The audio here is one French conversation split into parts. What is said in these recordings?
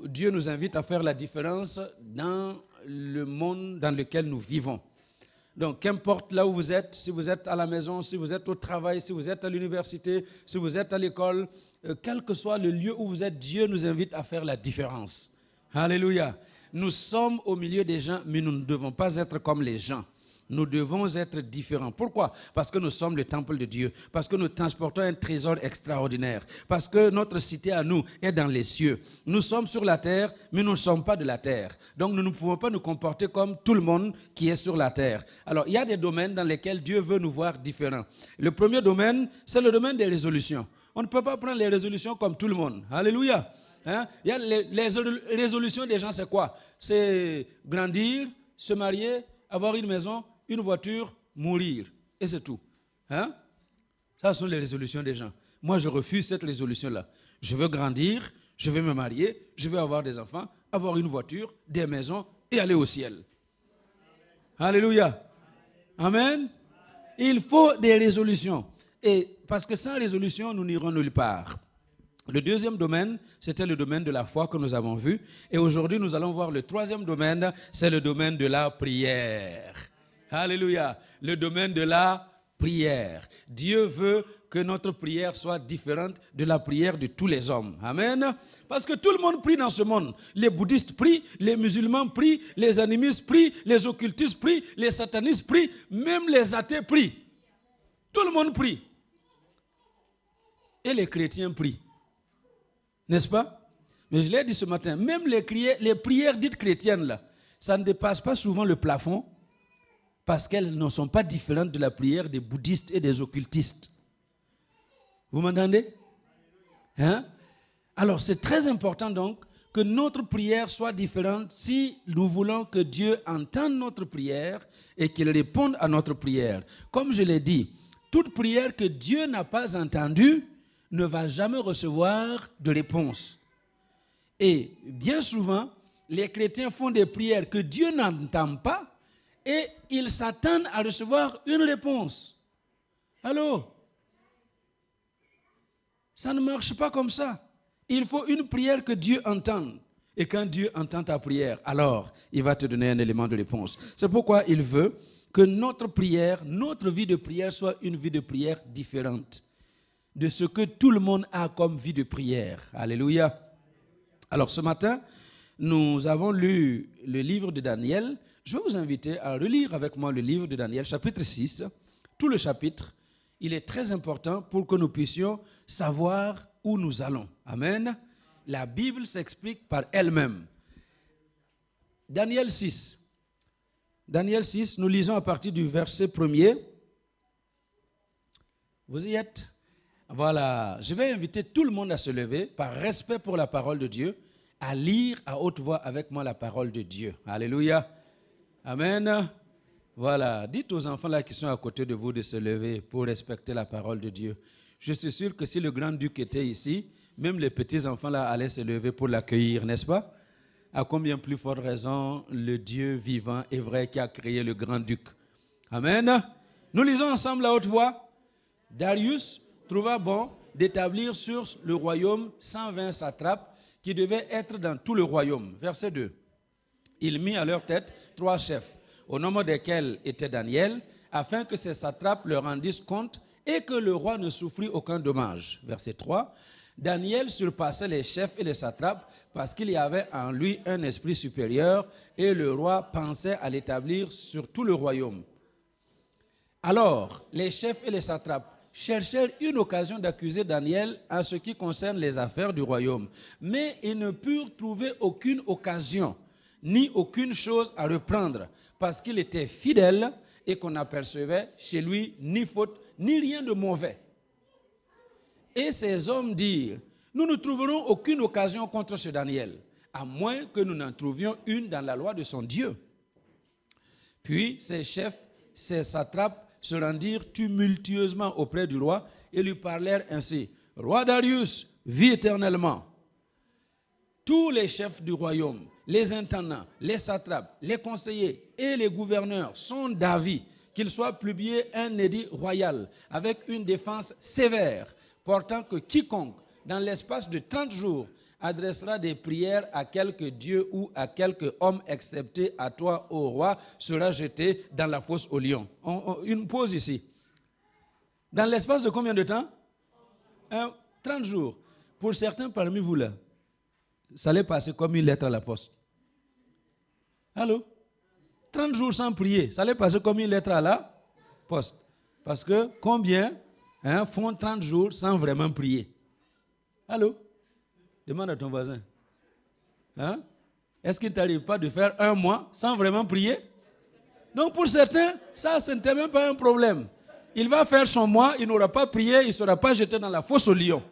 Dieu nous invite à faire la différence dans le monde dans lequel nous vivons. Donc, qu'importe là où vous êtes, si vous êtes à la maison, si vous êtes au travail, si vous êtes à l'université, si vous êtes à l'école, quel que soit le lieu où vous êtes, Dieu nous invite à faire la différence. Alléluia. Nous sommes au milieu des gens, mais nous ne devons pas être comme les gens. Nous devons être différents. Pourquoi? Parce que nous sommes le temple de Dieu. Parce que nous transportons un trésor extraordinaire. Parce que notre cité à nous est dans les cieux. Nous sommes sur la terre, mais nous ne sommes pas de la terre. Donc nous ne pouvons pas nous comporter comme tout le monde qui est sur la terre. Alors il y a des domaines dans lesquels Dieu veut nous voir différents. Le premier domaine, c'est le domaine des résolutions. On ne peut pas prendre les résolutions comme tout le monde. Alléluia. Hein? Il y a les résolutions des gens, c'est quoi? C'est grandir, se marier, avoir une maison, une voiture, mourir. Et c'est tout. Hein? Ça sont les résolutions des gens. Moi, je refuse cette résolution-là. Je veux grandir, je veux me marier, je veux avoir des enfants, avoir une voiture, des maisons et aller au ciel. Alléluia. Amen. Il faut des résolutions. Et parce que sans résolution, nous n'irons nulle part. Le deuxième domaine, c'était le domaine de la foi que nous avons vu. Et aujourd'hui, nous allons voir le troisième domaine, c'est le domaine de la prière. Alléluia. Le domaine de la prière. Dieu veut que notre prière soit différente de la prière de tous les hommes. Amen. Parce que tout le monde prie dans ce monde. Les bouddhistes prient, les musulmans prient, les animistes prient, les occultistes prient, les satanistes prient, même les athées prient. Tout le monde prie. Et les chrétiens prient. N'est-ce pas? Mais je l'ai dit ce matin, même les prières dites chrétiennes, là, ça ne dépasse pas souvent le plafond parce qu'elles ne sont pas différentes de la prière des bouddhistes et des occultistes. Vous m'entendez? Hein? Alors, c'est très important donc que notre prière soit différente si nous voulons que Dieu entende notre prière et qu'il réponde à notre prière. Comme je l'ai dit, toute prière que Dieu n'a pas entendue ne va jamais recevoir de réponse. Et bien souvent, les chrétiens font des prières que Dieu n'entend pas et ils s'attendent à recevoir une réponse. Allô? Ça ne marche pas comme ça. Il faut une prière que Dieu entende. Et quand Dieu entend ta prière, alors il va te donner un élément de réponse. C'est pourquoi il veut que notre prière, notre vie de prière soit une vie de prière différente de ce que tout le monde a comme vie de prière. Alléluia. Alors ce matin, nous avons lu le livre de Daniel. Je vais vous inviter à relire avec moi le livre de Daniel, chapitre 6. Tout le chapitre, il est très important pour que nous puissions savoir où nous allons. Amen. La Bible s'explique par elle-même. Daniel 6. Daniel 6, nous lisons à partir du verset 1er. Vous y êtes? Voilà, je vais inviter tout le monde à se lever, par respect pour la parole de Dieu, à lire à haute voix avec moi la parole de Dieu. Alléluia. Amen. Voilà, dites aux enfants là qui sont à côté de vous de se lever pour respecter la parole de Dieu. Je suis sûr que si le grand-duc était ici, même les petits enfants là allaient se lever pour l'accueillir, n'est-ce pas? À combien plus forte raison le Dieu vivant et vrai qui a créé le grand-duc. Amen. Nous lisons ensemble à haute voix. Darius trouva bon d'établir sur le royaume 120 satrapes qui devaient être dans tout le royaume. Verset 2. Il mit à leur tête 3 chefs, au nombre desquels était Daniel, afin que ces satrapes leur rendissent compte et que le roi ne souffrit aucun dommage. Verset 3. Daniel surpassait les chefs et les satrapes parce qu'il y avait en lui un esprit supérieur et le roi pensait à l'établir sur tout le royaume. Alors, les chefs et les satrapes cherchèrent une occasion d'accuser Daniel en ce qui concerne les affaires du royaume. Mais ils ne purent trouver aucune occasion, ni aucune chose à reprendre, parce qu'il était fidèle et qu'on n'apercevait chez lui ni faute, ni rien de mauvais. Et ces hommes dirent, nous ne trouverons aucune occasion contre ce Daniel, à moins que nous n'en trouvions une dans la loi de son Dieu. Puis ces chefs, ces satrapes, se rendirent tumultueusement auprès du roi et lui parlèrent ainsi. Roi Darius, vis éternellement. Tous les chefs du royaume, les intendants, les satrapes, les conseillers et les gouverneurs sont d'avis qu'il soit publié un édit royal avec une défense sévère, portant que quiconque, dans l'espace de 30 jours, adressera des prières à quelque dieu ou à quelque homme excepté à toi, ô roi, sera jeté dans la fosse aux lions. Une pause ici. Dans l'espace de combien de temps? 30 jours. Pour certains parmi vous là, ça allait passer comme une lettre à la poste. Allô? 30 jours sans prier, ça allait passer comme une lettre à la poste. Parce que combien font 30 jours sans vraiment prier? Allô? Demande à ton voisin. Est-ce qu'il ne t'arrive pas de faire un mois sans vraiment prier? Donc pour certains, ça, ce n'était même pas un problème. Il va faire son mois, il n'aura pas prié, il ne sera pas jeté dans la fosse aux lions.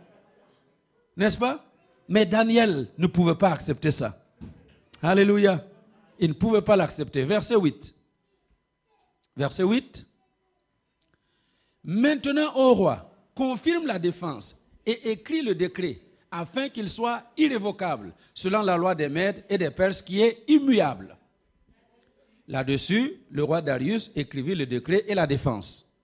N'est-ce pas? Mais Daniel ne pouvait pas accepter ça. Alléluia. Il ne pouvait pas l'accepter. Verset 8. Verset 8. Maintenant, ô roi, confirme la défense et écrit le décret afin qu'il soit irrévocable selon la loi des Mèdes et des Perses qui est immuable. Là-dessus, le roi Darius écrivit le décret et la défense.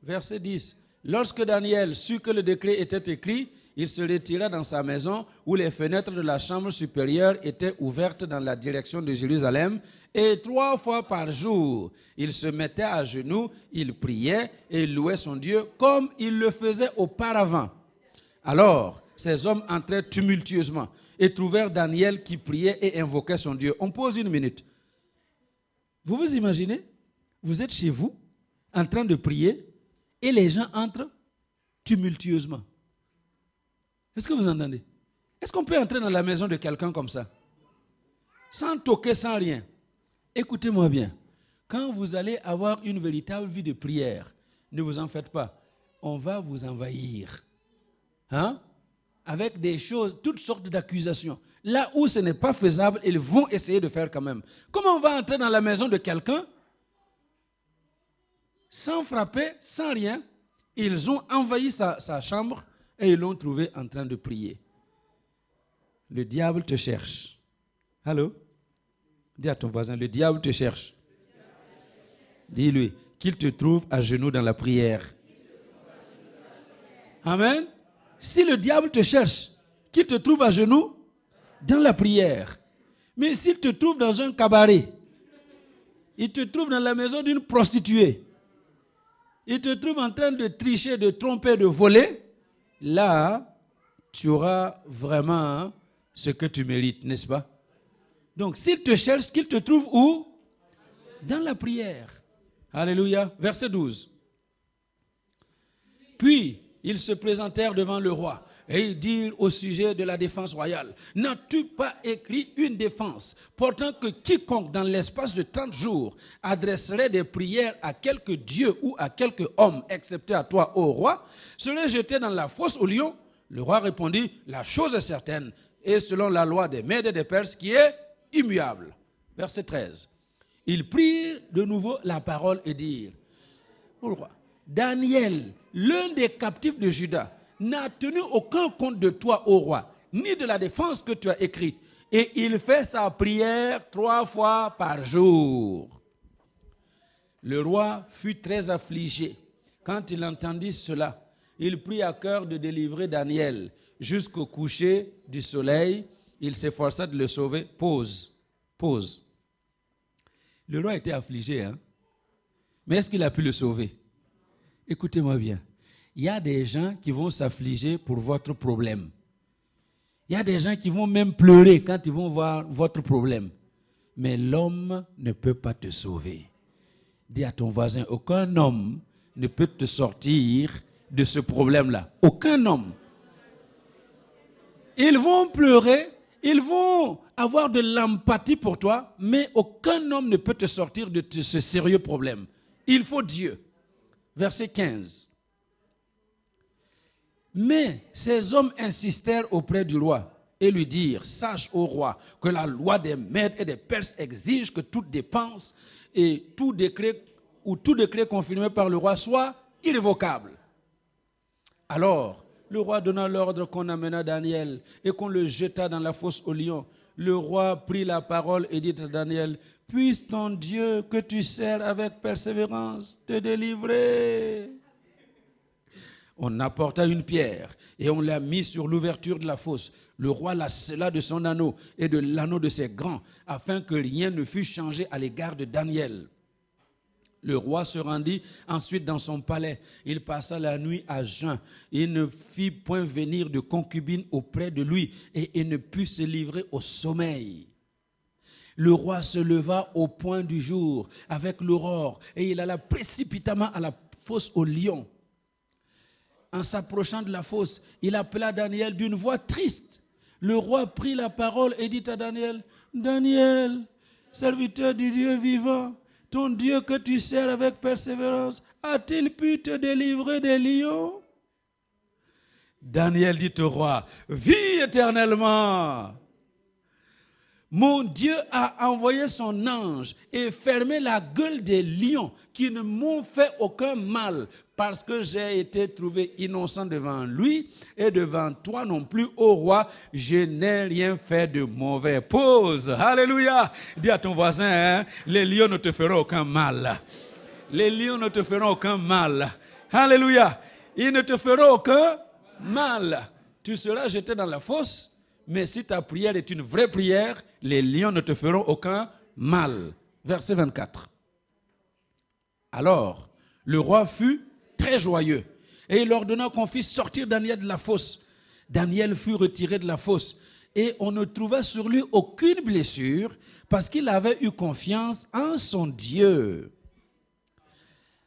Verset 10. Lorsque Daniel sut que le décret était écrit, il se retira dans sa maison où les fenêtres de la chambre supérieure étaient ouvertes dans la direction de Jérusalem et 3 fois par jour, il se mettait à genoux, il priait et il louait son Dieu comme il le faisait auparavant. Alors, ces hommes entrèrent tumultueusement et trouvèrent Daniel qui priait et invoquait son Dieu. On pose une minute. Vous vous imaginez? Vous êtes chez vous, en train de prier, et les gens entrent tumultueusement. Est-ce que vous entendez? Est-ce qu'on peut entrer dans la maison de quelqu'un comme ça? Sans toquer, sans rien. Écoutez-moi bien. Quand vous allez avoir une véritable vie de prière, ne vous en faites pas. On va vous envahir. Avec des choses, toutes sortes d'accusations. Là où ce n'est pas faisable, ils vont essayer de faire quand même. Comment on va entrer dans la maison de quelqu'un sans frapper, sans rien? Ils ont envahi sa chambre et ils l'ont trouvé en train de prier. Le diable te cherche. Allô? Dis à ton voisin, le diable te cherche. Dis-lui qu'il te trouve à genoux dans la prière. Amen. Si le diable te cherche, qu'il te trouve à genoux dans la prière. Mais s'il te trouve dans un cabaret, il te trouve dans la maison d'une prostituée, il te trouve en train de tricher, de tromper, de voler, là, tu auras vraiment ce que tu mérites, n'est-ce pas? Donc, s'il te cherche, qu'il te trouve où? Dans la prière. Alléluia. Verset 12. Puis, ils se présentèrent devant le roi et ils dirent au sujet de la défense royale: n'as-tu pas écrit une défense portant que quiconque dans l'espace de 30 jours adresserait des prières à quelque dieu ou à quelque homme, excepté à toi, ô roi, serait jeté dans la fosse aux lions? Le roi répondit: la chose est certaine, et selon la loi des Mèdes et des Perses qui est immuable. Verset 13. Ils prirent de nouveau la parole et dirent: ô roi, Daniel, l'un des captifs de Juda, n'a tenu aucun compte de toi, ô roi, ni de la défense que tu as écrite. Et il fait sa prière 3 fois par jour. Le roi fut très affligé quand il entendit cela. Il prit à cœur de délivrer Daniel jusqu'au coucher du soleil. Il s'efforça de le sauver. Pause. Le roi était affligé, mais est-ce qu'il a pu le sauver? Écoutez-moi bien. Il y a des gens qui vont s'affliger pour votre problème. Il y a des gens qui vont même pleurer quand ils vont voir votre problème. Mais l'homme ne peut pas te sauver. Dis à ton voisin, aucun homme ne peut te sortir de ce problème-là. Aucun homme. Ils vont pleurer, ils vont avoir de l'empathie pour toi, mais aucun homme ne peut te sortir de ce sérieux problème. Il faut Dieu. Verset 15. Mais ces hommes insistèrent auprès du roi et lui dirent: sache, ô roi, que la loi des Mèdes et des Perses exige que toute dépense et tout décret confirmé par le roi soit irrévocable. Alors, le roi donna l'ordre qu'on amena Daniel et qu'on le jeta dans la fosse aux lions. Le roi prit la parole et dit à Daniel: puisse ton Dieu que tu sers avec persévérance te délivrer. On apporta une pierre et on l'a mis sur l'ouverture de la fosse. Le roi la scella de son anneau et de l'anneau de ses grands, afin que rien ne fût changé à l'égard de Daniel. Le roi se rendit ensuite dans son palais. Il passa la nuit à jeun. Il ne fit point venir de concubine auprès de lui et il ne put se livrer au sommeil. Le roi se leva au point du jour avec l'aurore et il alla précipitamment à la fosse aux lions. En s'approchant de la fosse, il appela Daniel d'une voix triste. Le roi prit la parole et dit à Daniel, « Daniel, serviteur du Dieu vivant, ton Dieu que tu sers avec persévérance, a-t-il pu te délivrer des lions ?» Daniel dit au roi, « Vis éternellement ! Mon Dieu a envoyé son ange et fermé la gueule des lions qui ne m'ont fait aucun mal parce que j'ai été trouvé innocent devant lui et devant toi non plus, ô roi, je n'ai rien fait de mauvais. » Pause. Alléluia. Dis à ton voisin, hein, les lions ne te feront aucun mal. Les lions ne te feront aucun mal. Alléluia. Ils ne te feront aucun mal. Tu seras jeté dans la fosse, mais si ta prière est une vraie prière, les lions ne te feront aucun mal. Verset 24. Alors, le roi fut très joyeux et il ordonna qu'on fît sortir Daniel de la fosse. Daniel fut retiré de la fosse et on ne trouva sur lui aucune blessure parce qu'il avait eu confiance en son Dieu.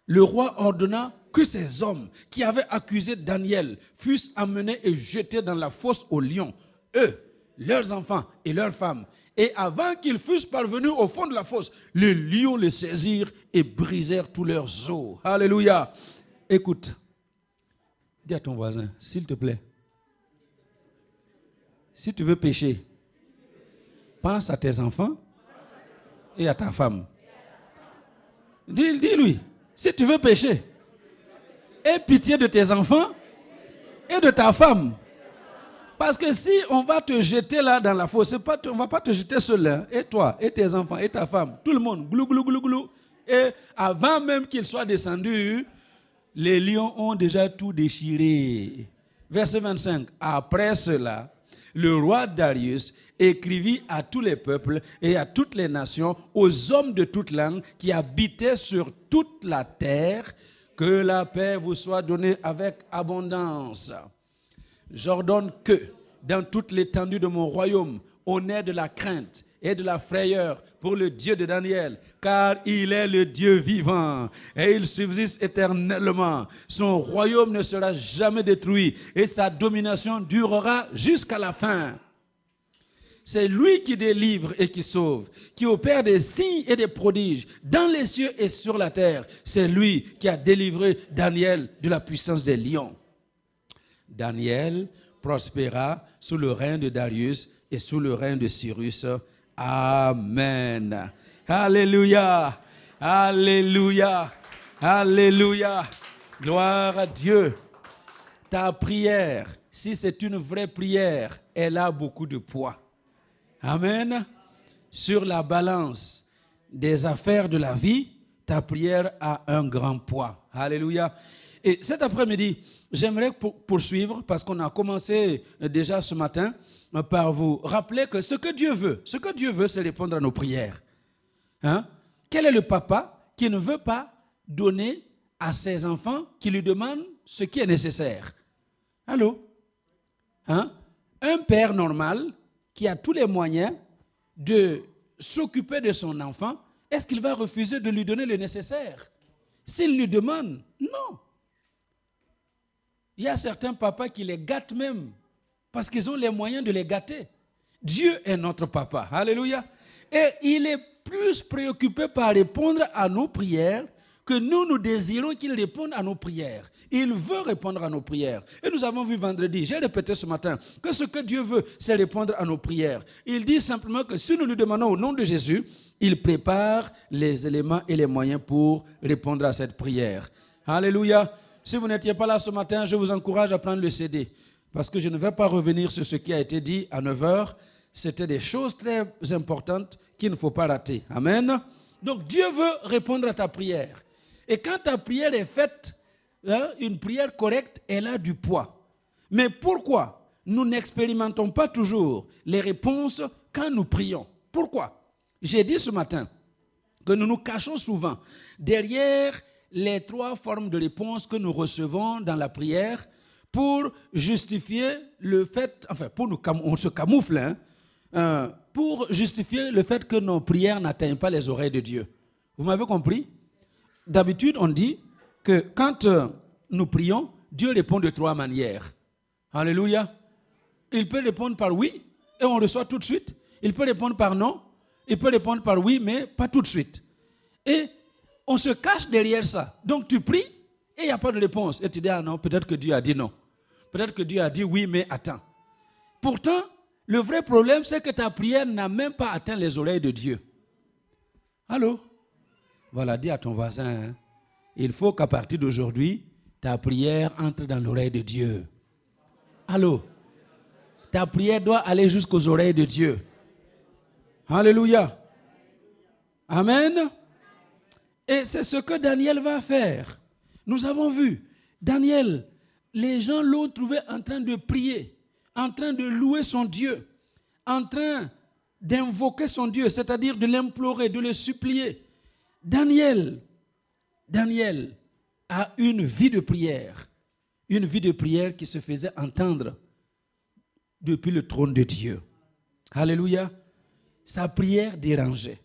Le roi ordonna que ces hommes qui avaient accusé Daniel fussent amenés et jetés dans la fosse aux lions, eux, leurs enfants et leurs femmes. Et avant qu'ils fussent parvenus au fond de la fosse, les lions les saisirent et brisèrent tous leurs os. Alléluia. Écoute, dis à ton voisin, s'il te plaît, si tu veux pécher, pense à tes enfants et à ta femme. Dis-lui, si tu veux pécher, aie pitié de tes enfants et de ta femme. Parce que si on va te jeter là dans la fosse, on ne va pas te jeter seul, hein, et toi, et tes enfants, et ta femme, tout le monde, glou, glou, glou, glou. Et avant même qu'ils soient descendus, les lions ont déjà tout déchiré. Verset 25. Après cela, le roi Darius écrivit à tous les peuples et à toutes les nations, aux hommes de toute langue qui habitaient sur toute la terre, que la paix vous soit donnée avec abondance. J'ordonne que, dans toute l'étendue de mon royaume, on ait de la crainte et de la frayeur pour le Dieu de Daniel, car il est le Dieu vivant et il subsiste éternellement. Son royaume ne sera jamais détruit et sa domination durera jusqu'à la fin. C'est lui qui délivre et qui sauve, qui opère des signes et des prodiges dans les cieux et sur la terre. C'est lui qui a délivré Daniel de la puissance des lions. Daniel prospéra sous le règne de Darius et sous le règne de Cyrus. Amen. Alléluia. Alléluia. Alléluia. Gloire à Dieu. Ta prière, si c'est une vraie prière, elle a beaucoup de poids. Amen. Sur la balance des affaires de la vie, ta prière a un grand poids. Alléluia. Et cet après-midi, j'aimerais poursuivre, parce qu'on a commencé déjà ce matin, par vous rappeler que ce que Dieu veut, c'est répondre à nos prières. Hein? Quel est le papa qui ne veut pas donner à ses enfants qui lui demandent ce qui est nécessaire? Allô? Hein? Un père normal qui a tous les moyens de s'occuper de son enfant, est-ce qu'il va refuser de lui donner le nécessaire? S'il lui demande, non. Il y a certains papas qui les gâtent même, parce qu'ils ont les moyens de les gâter. Dieu est notre papa. Alléluia. Et il est plus préoccupé par répondre à nos prières que nous désirons qu'il réponde à nos prières. Il veut répondre à nos prières. Et nous avons vu vendredi, j'ai répété ce matin, que ce que Dieu veut, c'est répondre à nos prières. Il dit simplement que si nous lui demandons au nom de Jésus, il prépare les éléments et les moyens pour répondre à cette prière. Alléluia. Si vous n'étiez pas là ce matin, je vous encourage à prendre le CD. Parce que je ne vais pas revenir sur ce qui a été dit à 9h. C'était des choses très importantes qu'il ne faut pas rater. Amen. Donc Dieu veut répondre à ta prière. Et quand ta prière est faite une prière correcte, elle a du poids. Mais pourquoi nous n'expérimentons pas toujours les réponses quand nous prions? Pourquoi? J'ai dit ce matin que nous nous cachons souvent derrière les 3 formes de réponse que nous recevons dans la prière pour justifier le fait, enfin, on se camoufle, pour justifier le fait que nos prières n'atteignent pas les oreilles de Dieu. Vous m'avez compris? D'habitude, on dit que quand nous prions, Dieu répond de 3 manières. Alléluia. Il peut répondre par oui et on reçoit tout de suite. Il peut répondre par non. Il peut répondre par oui, mais pas tout de suite. Et on se cache derrière ça. Donc tu pries et il n'y a pas de réponse. Et tu dis, ah non, peut-être que Dieu a dit non. Peut-être que Dieu a dit oui, mais attends. Pourtant, le vrai problème, c'est que ta prière n'a même pas atteint les oreilles de Dieu. Allô? Voilà, dis à ton voisin, il faut qu'à partir d'aujourd'hui, ta prière entre dans l'oreille de Dieu. Allô? Ta prière doit aller jusqu'aux oreilles de Dieu. Alléluia. Amen. Et c'est ce que Daniel va faire. Nous avons vu, Daniel, les gens l'ont trouvé en train de prier, en train de louer son Dieu, en train d'invoquer son Dieu, c'est-à-dire de l'implorer, de le supplier. Daniel a une vie de prière qui se faisait entendre depuis le trône de Dieu. Alléluia. Sa prière dérangeait.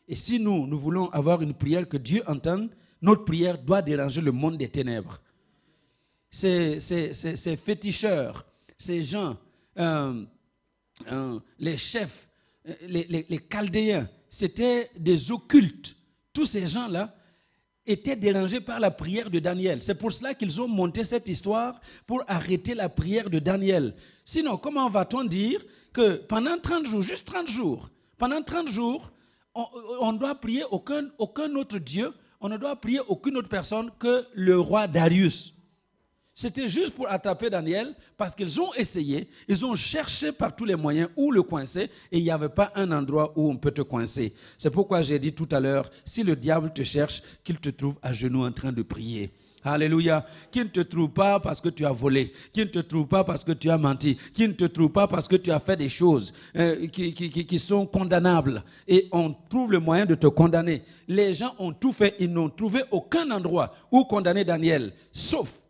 Et si nous voulons avoir une prière que Dieu entende, notre prière doit déranger le monde des ténèbres. Ces féticheurs, ces gens, les chefs, les Chaldéens, c'était des occultes. Tous ces gens-là étaient dérangés par la prière de Daniel. C'est pour cela qu'ils ont monté cette histoire pour arrêter la prière de Daniel. Sinon, comment va-t-on dire que pendant 30 jours, juste 30 jours, pendant 30 jours, on ne doit prier aucun autre Dieu, on ne doit prier aucune autre personne que le roi Darius. C'était juste pour attraper Daniel parce qu'ils ont essayé, ils ont cherché par tous les moyens où le coincer et il n'y avait pas un endroit où on peut te coincer. C'est pourquoi j'ai dit tout à l'heure, si le diable te cherche, qu'il te trouve à genoux en train de prier. Alléluia. Qui ne te trouve pas parce que tu as volé, qui ne te trouve pas parce que tu as menti, qui ne te trouve pas parce que tu as fait des choses qui sont condamnables et on trouve le moyen de te condamner. Les gens ont tout fait, ils n'ont trouvé aucun endroit où condamner Daniel, sauf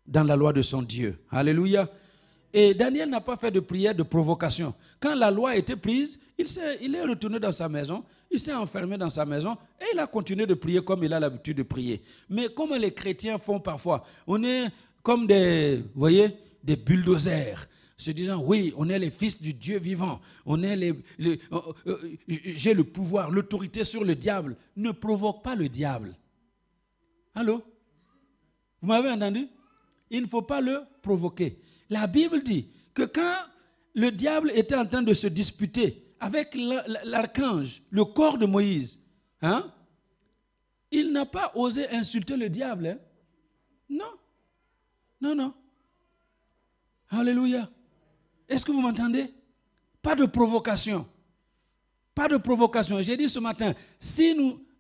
dans la loi de son Dieu. Alléluia. Et Daniel n'a pas fait de prière de provocation. Quand la loi a été prise, il est retourné dans sa maison, il s'est enfermé dans sa maison et il a continué de prier comme il a l'habitude de prier. Mais comme les chrétiens font parfois, on est comme des bulldozers, se disant, oui, on est les fils du Dieu vivant, j'ai le pouvoir, l'autorité sur le diable. Ne provoque pas le diable. Allô? Vous m'avez entendu? Il ne faut pas le provoquer. La Bible dit que quand le diable était en train de se disputer avec l'archange, le corps de Moïse, il n'a pas osé insulter le diable. Non. Alléluia. Est-ce que vous m'entendez? Pas de provocation. Pas de provocation. J'ai dit ce matin,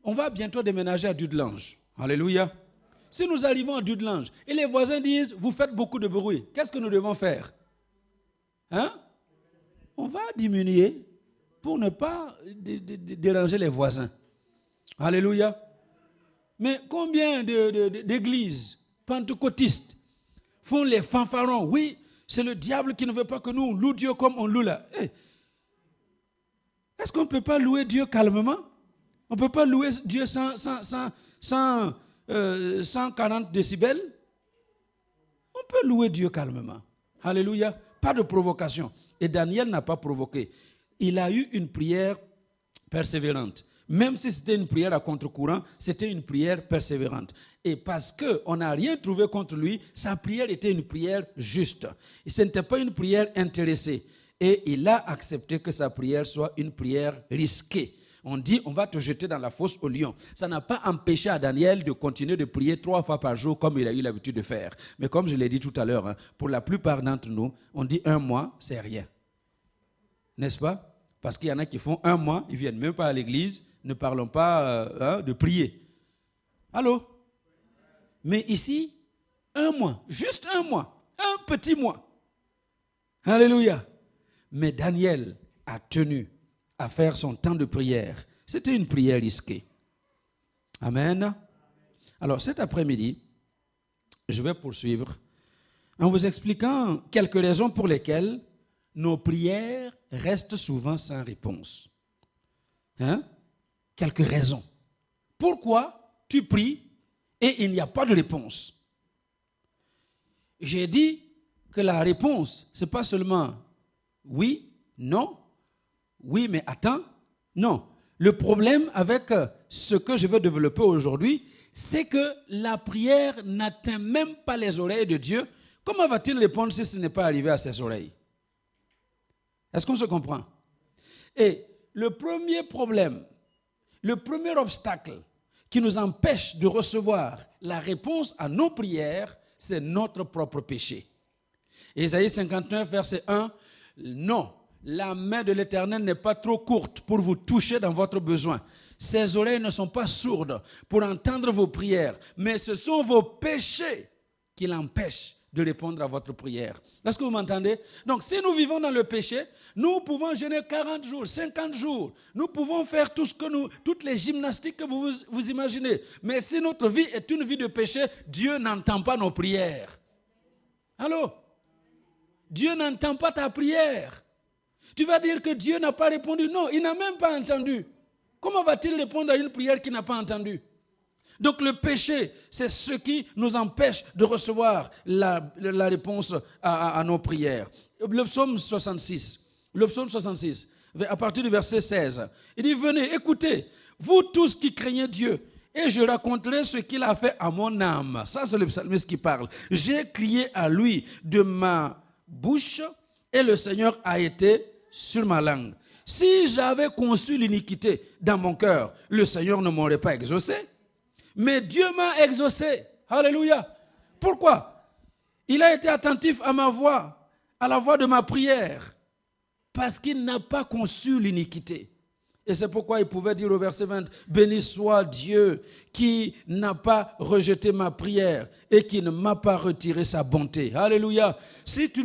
on va bientôt déménager à Dudelange. Alléluia. Si nous arrivons à Dudelange et les voisins disent, vous faites beaucoup de bruit, qu'est-ce que nous devons faire? On va diminuer pour ne pas déranger les voisins. Alléluia. Mais combien d'églises pentecôtistes font les fanfarons? Oui, c'est le diable qui ne veut pas que nous louions Dieu comme on loue là. Est-ce qu'on ne peut pas louer Dieu calmement? On ne peut pas louer Dieu sans 140 décibels? On peut louer Dieu calmement. Alléluia. Pas de provocation. Et Daniel n'a pas provoqué. Il a eu une prière persévérante. Même si c'était une prière à contre-courant, c'était une prière persévérante. Et parce qu'on n'a rien trouvé contre lui, sa prière était une prière juste. Et ce n'était pas une prière intéressée. Et il a accepté que sa prière soit une prière risquée. On dit, on va te jeter dans la fosse au lion. Ça n'a pas empêché à Daniel de continuer de prier 3 fois par jour comme il a eu l'habitude de faire. Mais comme je l'ai dit tout à l'heure, pour la plupart d'entre nous, on dit 1 mois, c'est rien. N'est-ce pas? Parce qu'il y en a qui font 1 mois, ils ne viennent même pas à l'église, ne parlons pas de prier. Allô? Mais ici, 1 mois, juste 1 mois, un petit mois. Alléluia. Mais Daniel a tenu à faire son temps de prière. C'était une prière risquée. Amen. Alors cet après-midi, je vais poursuivre en vous expliquant quelques raisons pour lesquelles nos prières restent souvent sans réponse. Quelques raisons. Pourquoi tu pries et il n'y a pas de réponse? J'ai dit que la réponse, ce n'est pas seulement oui, non, oui, mais attends. Non. Le problème avec ce que je veux développer aujourd'hui, c'est que la prière n'atteint même pas les oreilles de Dieu. Comment va-t-il répondre si ce n'est pas arrivé à ses oreilles? Est-ce qu'on se comprend? Et le premier problème, le premier obstacle qui nous empêche de recevoir la réponse à nos prières, c'est notre propre péché. Ésaïe 59, verset 1, non, la main de l'Éternel n'est pas trop courte pour vous toucher dans votre besoin. Ses oreilles ne sont pas sourdes pour entendre vos prières, mais ce sont vos péchés qui l'empêchent de répondre à votre prière. Est-ce que vous m'entendez? Donc, si nous vivons dans le péché, nous pouvons jeûner 40 jours, 50 jours. Nous pouvons faire toutes les gymnastiques que vous imaginez. Mais si notre vie est une vie de péché, Dieu n'entend pas nos prières. Allô? Dieu n'entend pas ta prière. Tu vas dire que Dieu n'a pas répondu. Non, il n'a même pas entendu. Comment va-t-il répondre à une prière qu'il n'a pas entendue? Donc le péché, c'est ce qui nous empêche de recevoir la réponse à nos prières. Le psaume 66, à partir du verset 16, il dit, venez, écoutez, vous tous qui craignez Dieu, et je raconterai ce qu'il a fait à mon âme. Ça, c'est le psalmiste qui parle. J'ai crié à lui de ma bouche, et le Seigneur a été sur ma langue. Si j'avais conçu l'iniquité dans mon cœur, le Seigneur ne m'aurait pas exaucé. Mais Dieu m'a exaucé. Alléluia. Pourquoi? Il a été attentif à ma voix, à la voix de ma prière, parce qu'il n'a pas conçu l'iniquité. Et c'est pourquoi il pouvait dire au verset 20, « Béni soit Dieu qui n'a pas rejeté ma prière et qui ne m'a pas retiré sa bonté. » Alléluia. Si tu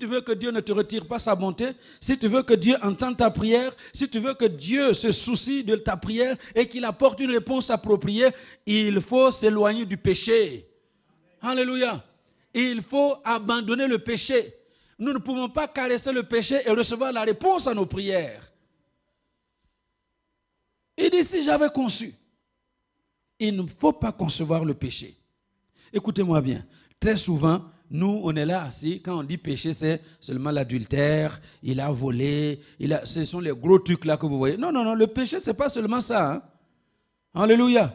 veux que Dieu ne te retire pas sa bonté, si tu veux que Dieu entende ta prière, si tu veux que Dieu se soucie de ta prière et qu'il apporte une réponse appropriée, il faut s'éloigner du péché. Alléluia. Il faut abandonner le péché. Nous ne pouvons pas caresser le péché et recevoir la réponse à nos prières. Il dit, si j'avais conçu, il ne faut pas concevoir le péché. Écoutez-moi bien, très souvent, nous, on est là assis, quand on dit péché, c'est seulement l'adultère, il a volé, ce sont les gros trucs là que vous voyez. Non, non, non, le péché, ce n'est pas seulement ça. Hein? Alléluia.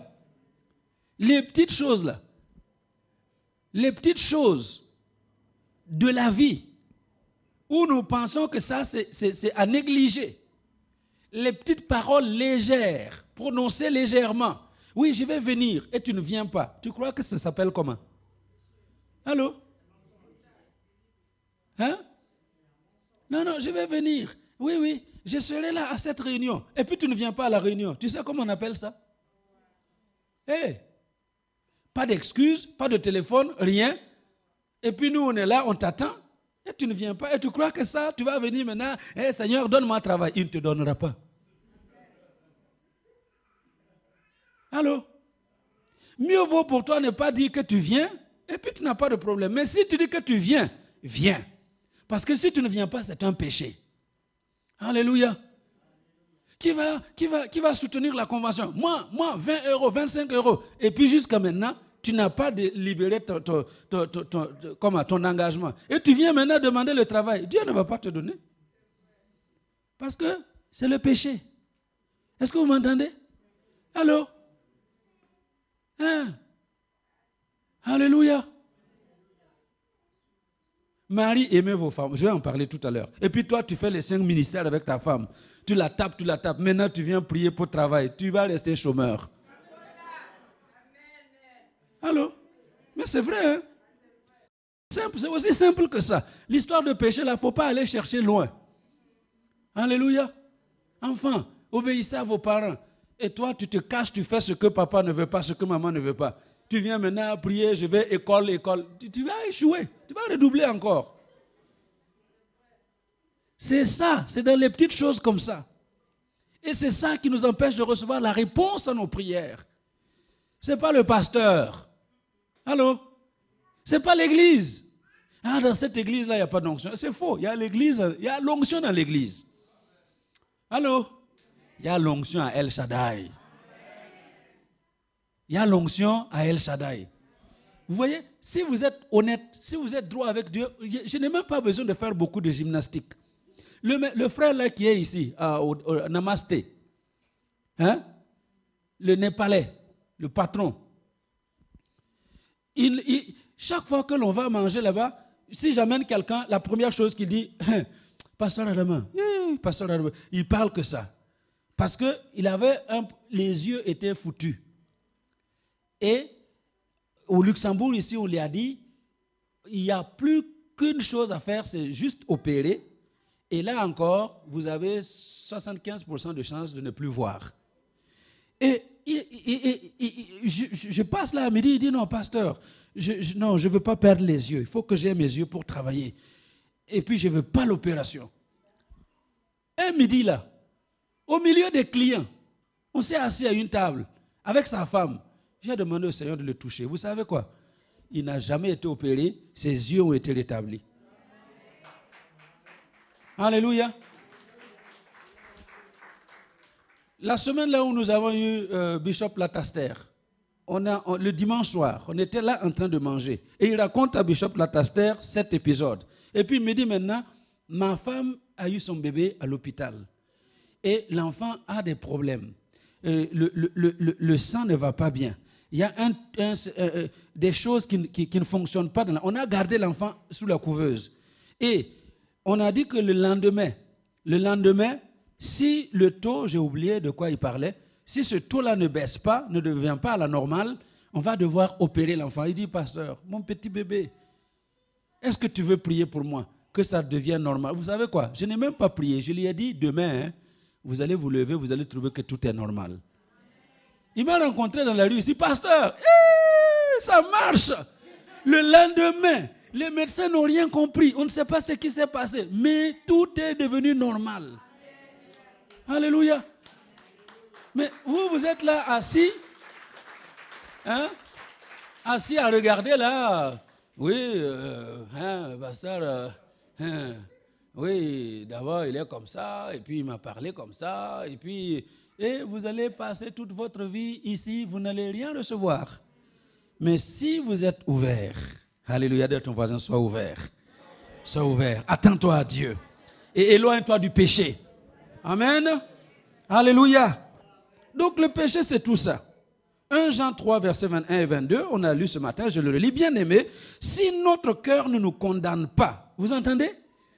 Les petites choses là, les petites choses de la vie, où nous pensons que ça, c'est à négliger. Les petites paroles légères, prononcées légèrement. Oui, je vais venir et tu ne viens pas. Tu crois que ça s'appelle comment? Allô? Hein? Non, non, je vais venir. Oui, oui, je serai là à cette réunion. Et puis tu ne viens pas à la réunion. Tu sais comment on appelle ça? Hey, pas d'excuses, pas de téléphone, rien. Et puis nous, on est là, on t'attend. Et tu ne viens pas. Et tu crois que ça, tu vas venir maintenant. Hey, Seigneur, donne-moi un travail. Il ne te donnera pas. Allô? Mieux vaut pour toi ne pas dire que tu viens. Et puis tu n'as pas de problème. Mais si tu dis que tu viens, viens. Parce que si tu ne viens pas, c'est un péché. Alléluia. Qui va soutenir la convention? Moi, 20 €, 25 €. Et puis jusqu'à maintenant, tu n'as pas libéré ton engagement. Et tu viens maintenant demander le travail. Dieu ne va pas te donner. Parce que c'est le péché. Est-ce que vous m'entendez? Allô? Hein? Alléluia. Marie, aimez vos femmes. Je vais en parler tout à l'heure. Et puis toi, tu fais les 5 ministères avec ta femme. Tu la tapes, tu la tapes. Maintenant, tu viens prier pour travail. Tu vas rester chômeur. Allô? Mais c'est vrai, hein? C'est aussi simple que ça. L'histoire de péché, là, il ne faut pas aller chercher loin. Alléluia. Enfants, obéissez à vos parents. Et toi, tu te caches, tu fais ce que papa ne veut pas, ce que maman ne veut pas. tu viens maintenant prier, je vais école. Tu vas échouer, tu vas redoubler encore. C'est ça, c'est dans les petites choses comme ça. Et c'est ça qui nous empêche de recevoir la réponse à nos prières. Ce n'est pas le pasteur. Allô? Ce n'est pas l'église. Ah, dans cette église-là, il n'y a pas d'onction. C'est faux. Il y a l'église, il y a l'onction dans l'église. Allô? Il y a l'onction à El Shaddai. Il y a l'onction à El Shaddai. Vous voyez, si vous êtes honnête, si vous êtes droit avec Dieu, je n'ai même pas besoin de faire beaucoup de gymnastique. Le frère là qui est ici, au Namasté, hein? Le Népalais, le patron, chaque fois que l'on va manger là-bas, si j'amène quelqu'un, la première chose qu'il dit, Pasteur Adama, il parle que ça. Parce que les yeux étaient foutus. Et au Luxembourg, ici, on lui a dit, il n'y a plus qu'une chose à faire, c'est juste opérer. Et là encore, vous avez 75% de chances de ne plus voir. Et je passe là à midi, il dit, non, pasteur, je ne veux pas perdre les yeux. Il faut que j'aie mes yeux pour travailler. Et puis, je ne veux pas l'opération. Un midi là, au milieu des clients, on s'est assis à une table avec sa femme. J'ai demandé au Seigneur de le toucher. Vous savez quoi? Il n'a jamais été opéré. Ses yeux ont été rétablis. Alléluia. La semaine là où nous avons eu Bishop Lataster, le dimanche soir, on était là en train de manger. Et il raconte à Bishop Lataster cet épisode. Et puis il me dit maintenant, ma femme a eu son bébé à l'hôpital. Et l'enfant a des problèmes. Le sang ne va pas bien. Il y a des choses qui ne fonctionnent pas. On a gardé l'enfant sous la couveuse. Et on a dit que le lendemain, si le taux, j'ai oublié de quoi il parlait, si ce taux-là ne baisse pas, ne devient pas à la normale, on va devoir opérer l'enfant. Il dit, pasteur, mon petit bébé, est-ce que tu veux prier pour moi, que ça devienne normal? Vous savez quoi? Je n'ai même pas prié. Je lui ai dit, demain, vous allez vous lever, vous allez trouver que tout est normal. Il m'a rencontré dans la rue ici, pasteur, ça marche. Le lendemain, les médecins n'ont rien compris. On ne sait pas ce qui s'est passé, mais tout est devenu normal. Alléluia. Mais vous êtes là assis, hein, assis à regarder là. Oui, pasteur, oui, d'abord il est comme ça, et puis il m'a parlé comme ça, et vous allez passer toute votre vie ici, vous n'allez rien recevoir. Mais si vous êtes ouvert, alléluia, dis à ton voisin, sois ouvert. Sois ouvert, attends-toi à Dieu. Et éloigne-toi du péché. Amen. Alléluia. Donc le péché, c'est tout ça. 1 Jean 3, versets 21 et 22, on a lu ce matin, je le relis, bien aimé. Si notre cœur ne nous condamne pas, vous entendez?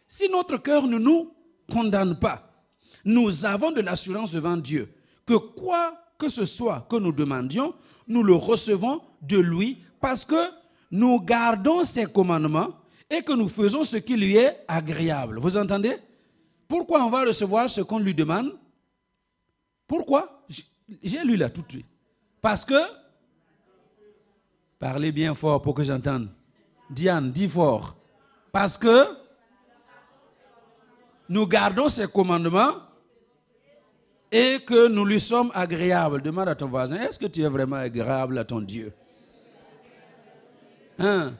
Si notre cœur ne nous condamne pas, nous avons de l'assurance devant Dieu que quoi que ce soit que nous demandions, nous le recevons de lui parce que nous gardons ses commandements et que nous faisons ce qui lui est agréable. Vous entendez? Pourquoi on va recevoir ce qu'on lui demande? Pourquoi? J'ai lu là tout de suite. Parce que, parlez bien fort pour que j'entende. Diane, dis fort. Parce que nous gardons ses commandements et que nous lui sommes agréables. Demande à ton voisin, est-ce que tu es vraiment agréable à ton Dieu? Hein?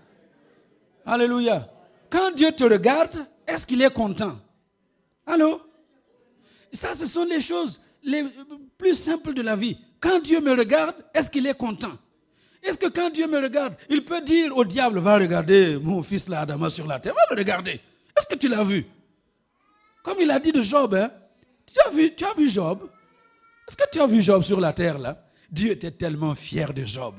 Alléluia. Quand Dieu te regarde, est-ce qu'il est content? Allô? Ça, ce sont les choses les plus simples de la vie. Quand Dieu me regarde, est-ce qu'il est content? Est-ce que quand Dieu me regarde, il peut dire au diable, va regarder mon fils là, Adama sur la terre, va le regarder. Est-ce que tu l'as vu? Comme il a dit de Job, hein? Tu as vu Job? Est-ce que tu as vu Job sur la terre là? Dieu était tellement fier de Job.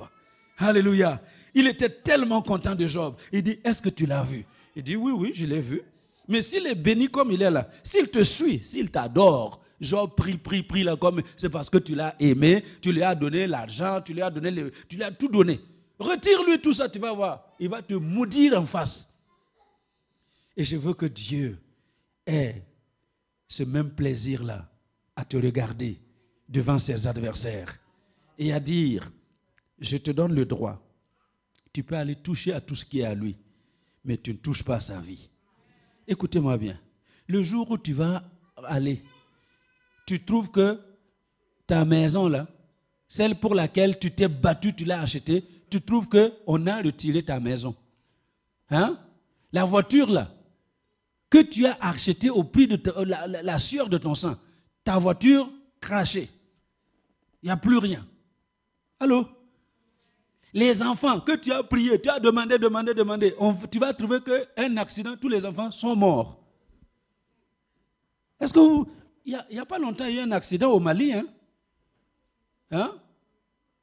Alléluia. Il était tellement content de Job. Il dit, est-ce que tu l'as vu? Il dit, oui, je l'ai vu. Mais s'il est béni comme il est là, s'il te suit, s'il t'adore, Job prie là comme c'est parce que tu l'as aimé, tu lui as donné l'argent, tu lui as tout donné. Retire-lui tout ça, tu vas voir. Il va te maudire en face. Et je veux que Dieu ait ce même plaisir-là à te regarder devant ses adversaires et à dire, je te donne le droit. Tu peux aller toucher à tout ce qui est à lui, mais tu ne touches pas à sa vie. Écoutez-moi bien. Le jour où tu vas aller, tu trouves que ta maison là, celle pour laquelle tu t'es battu, tu l'as achetée, tu trouves qu'on a retiré ta maison. Hein? La voiture là, que tu as achetée au prix de la sueur de ton sang, ta voiture crachée. Il n'y a plus rien. Allô? Les enfants que tu as prié, tu as demandé, tu vas trouver qu'un accident, tous les enfants sont morts. Est-ce que il n'y a pas longtemps, il y a eu un accident au Mali. Hein?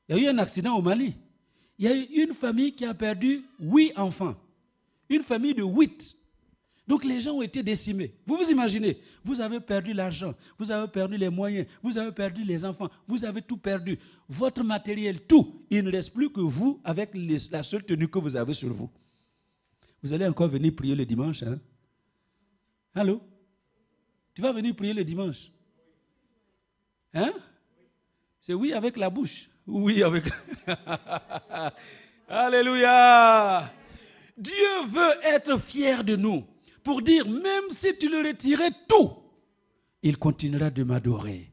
Il y a eu un accident au Mali. Il y a eu une famille qui a perdu 8 enfants. Une famille de 8. Donc les gens ont été décimés. Vous vous imaginez, vous avez perdu l'argent, vous avez perdu les moyens, vous avez perdu les enfants, vous avez tout perdu. Votre matériel, tout. Il ne reste plus que vous avec la seule tenue que vous avez sur vous. Vous allez encore venir prier le dimanche. Hein? Allô? Tu vas venir prier le dimanche? Hein? C'est oui avec la bouche. Oui avec... Alléluia! Dieu veut être fier de nous. Pour dire, même si tu le retirais tout, il continuera de m'adorer.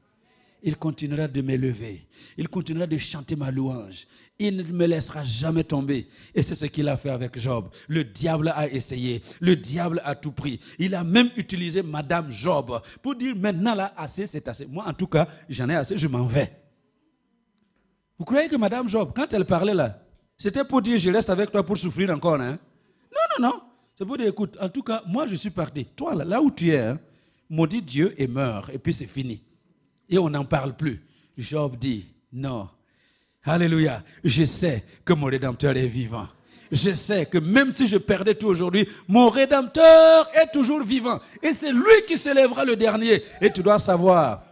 Il continuera de m'élever. Il continuera de chanter ma louange. Il ne me laissera jamais tomber. Et c'est ce qu'il a fait avec Job. Le diable a essayé. Le diable a tout pris. Il a même utilisé Madame Job pour dire, maintenant là, assez, c'est assez. Moi, en tout cas, j'en ai assez, je m'en vais. Vous croyez que Madame Job, quand elle parlait là, c'était pour dire, je reste avec toi pour souffrir encore, hein? Non. C'est pour dire, écoute, en tout cas, moi je suis parti. Toi, là où tu es, hein, maudis Dieu et meurs. Et puis c'est fini. Et on n'en parle plus. Job dit, non. Alléluia. Je sais que mon Rédempteur est vivant. Je sais que même si je perdais tout aujourd'hui, mon Rédempteur est toujours vivant. Et c'est lui qui se lèvera le dernier. Et tu dois savoir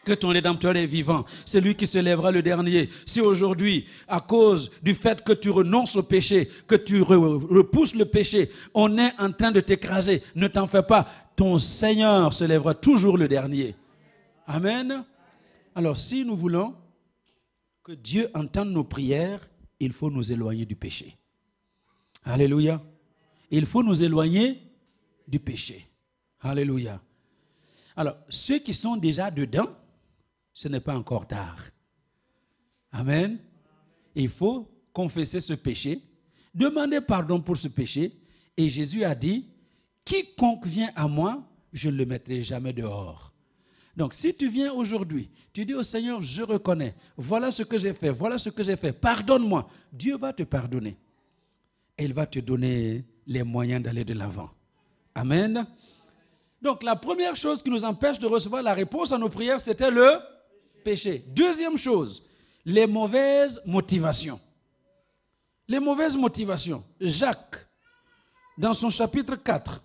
que ton Rédempteur est vivant. C'est lui qui se lèvera le dernier. Si aujourd'hui, à cause du fait que tu renonces au péché, que tu repousses le péché, on est en train de t'écraser, ne t'en fais pas. Ton Seigneur se lèvera toujours le dernier. Amen. Alors, si nous voulons que Dieu entende nos prières, il faut nous éloigner du péché. Alléluia. Il faut nous éloigner du péché. Alléluia. Alors, ceux qui sont déjà dedans, ce n'est pas encore tard. Amen. Il faut confesser ce péché, demander pardon pour ce péché. Et Jésus a dit, quiconque vient à moi, je ne le mettrai jamais dehors. Donc si tu viens aujourd'hui, tu dis au Seigneur, je reconnais, voilà ce que j'ai fait, pardonne-moi. Dieu va te pardonner. Et il va te donner les moyens d'aller de l'avant. Amen. Donc la première chose qui nous empêche de recevoir la réponse à nos prières, c'était le péché. Deuxième chose, les mauvaises motivations. Les mauvaises motivations. Jacques, dans son chapitre 4,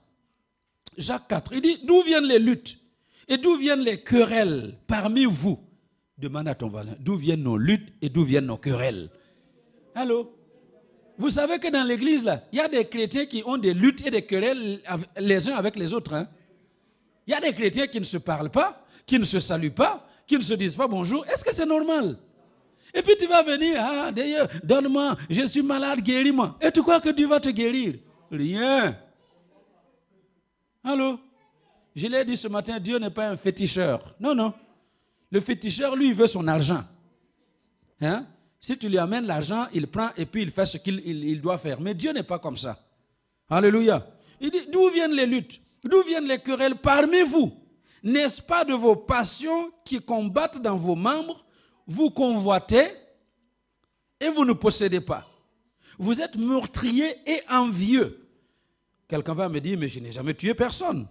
Jacques 4, il dit, d'où viennent les luttes et d'où viennent les querelles parmi vous? Demande à ton voisin, d'où viennent nos luttes et d'où viennent nos querelles? Allô? Vous savez que dans l'église, là, il y a des chrétiens qui ont des luttes et des querelles les uns avec les autres. Hein? Il y a des chrétiens qui ne se parlent pas, qui ne se saluent pas, qui ne se disent pas bonjour. Est-ce que c'est normal? Et puis tu vas venir, d'ailleurs, donne-moi, je suis malade, guéris-moi. Et tu crois que Dieu va te guérir? Rien. Allô? Je l'ai dit ce matin, Dieu n'est pas un féticheur. Non. Le féticheur, lui, il veut son argent. Hein? Si tu lui amènes l'argent, il prend et puis il fait ce qu'il doit faire. Mais Dieu n'est pas comme ça. Alléluia. Il dit, d'où viennent les luttes? D'où viennent les querelles parmi vous? N'est-ce pas de vos passions qui combattent dans vos membres? Vous convoitez et vous ne possédez pas. Vous êtes meurtriers et envieux. Quelqu'un va me dire, mais je n'ai jamais tué personne.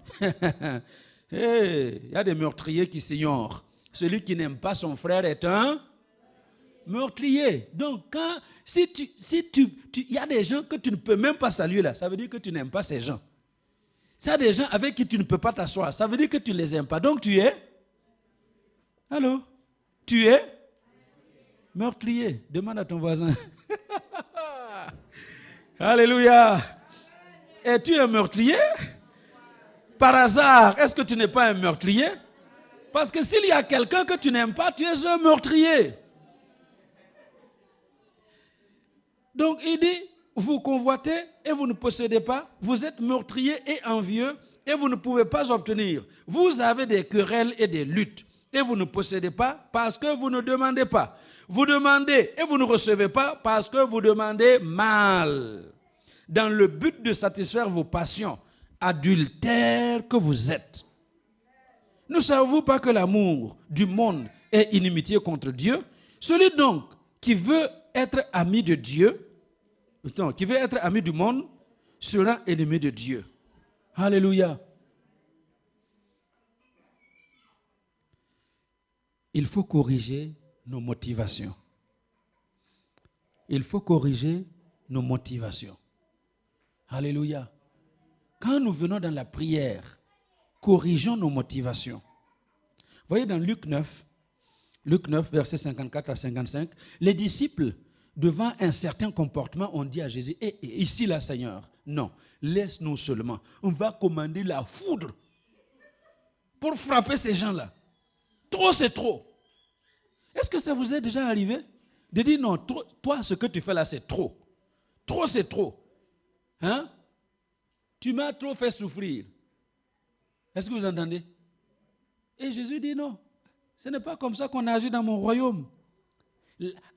Il y a des meurtriers qui s'ignorent. Celui qui n'aime pas son frère est un meurtrier. Donc, il y a des gens que tu ne peux même pas saluer là, ça veut dire que tu n'aimes pas ces gens. Il y a des gens avec qui tu ne peux pas t'asseoir, ça veut dire que tu ne les aimes pas. Donc tu es? Allô? Tu es? Meurtrier. Demande à ton voisin. Alléluia. Es-tu un meurtrier? Par hasard, est-ce que tu n'es pas un meurtrier? Parce que s'il y a quelqu'un que tu n'aimes pas, tu es un meurtrier. Donc il dit, vous convoitez et vous ne possédez pas, vous êtes meurtrier et envieux et vous ne pouvez pas obtenir. Vous avez des querelles et des luttes et vous ne possédez pas parce que vous ne demandez pas. Vous demandez et vous ne recevez pas parce que vous demandez mal, dans le but de satisfaire vos passions, adultères que vous êtes. Ne savez-vous pas que l'amour du monde est inimitié contre Dieu? Celui donc qui veut être ami de Dieu, qui veut être ami du monde, sera ennemi de Dieu. Alléluia. Il faut corriger nos motivations. Il faut corriger nos motivations. Alléluia. Quand nous venons dans la prière, corrigeons nos motivations. Voyez dans Luc 9, versets 54 à 55, les disciples, devant un certain comportement, ont dit à Jésus, ici là, Seigneur, non, laisse-nous seulement. On va commander la foudre pour frapper ces gens-là. Trop, c'est trop. Est-ce que ça vous est déjà arrivé de dire non, toi, ce que tu fais là, c'est trop. Trop, c'est trop. Hein? Tu m'as trop fait souffrir. Est-ce que vous entendez? Et Jésus dit non. Ce n'est pas comme ça qu'on agit dans mon royaume.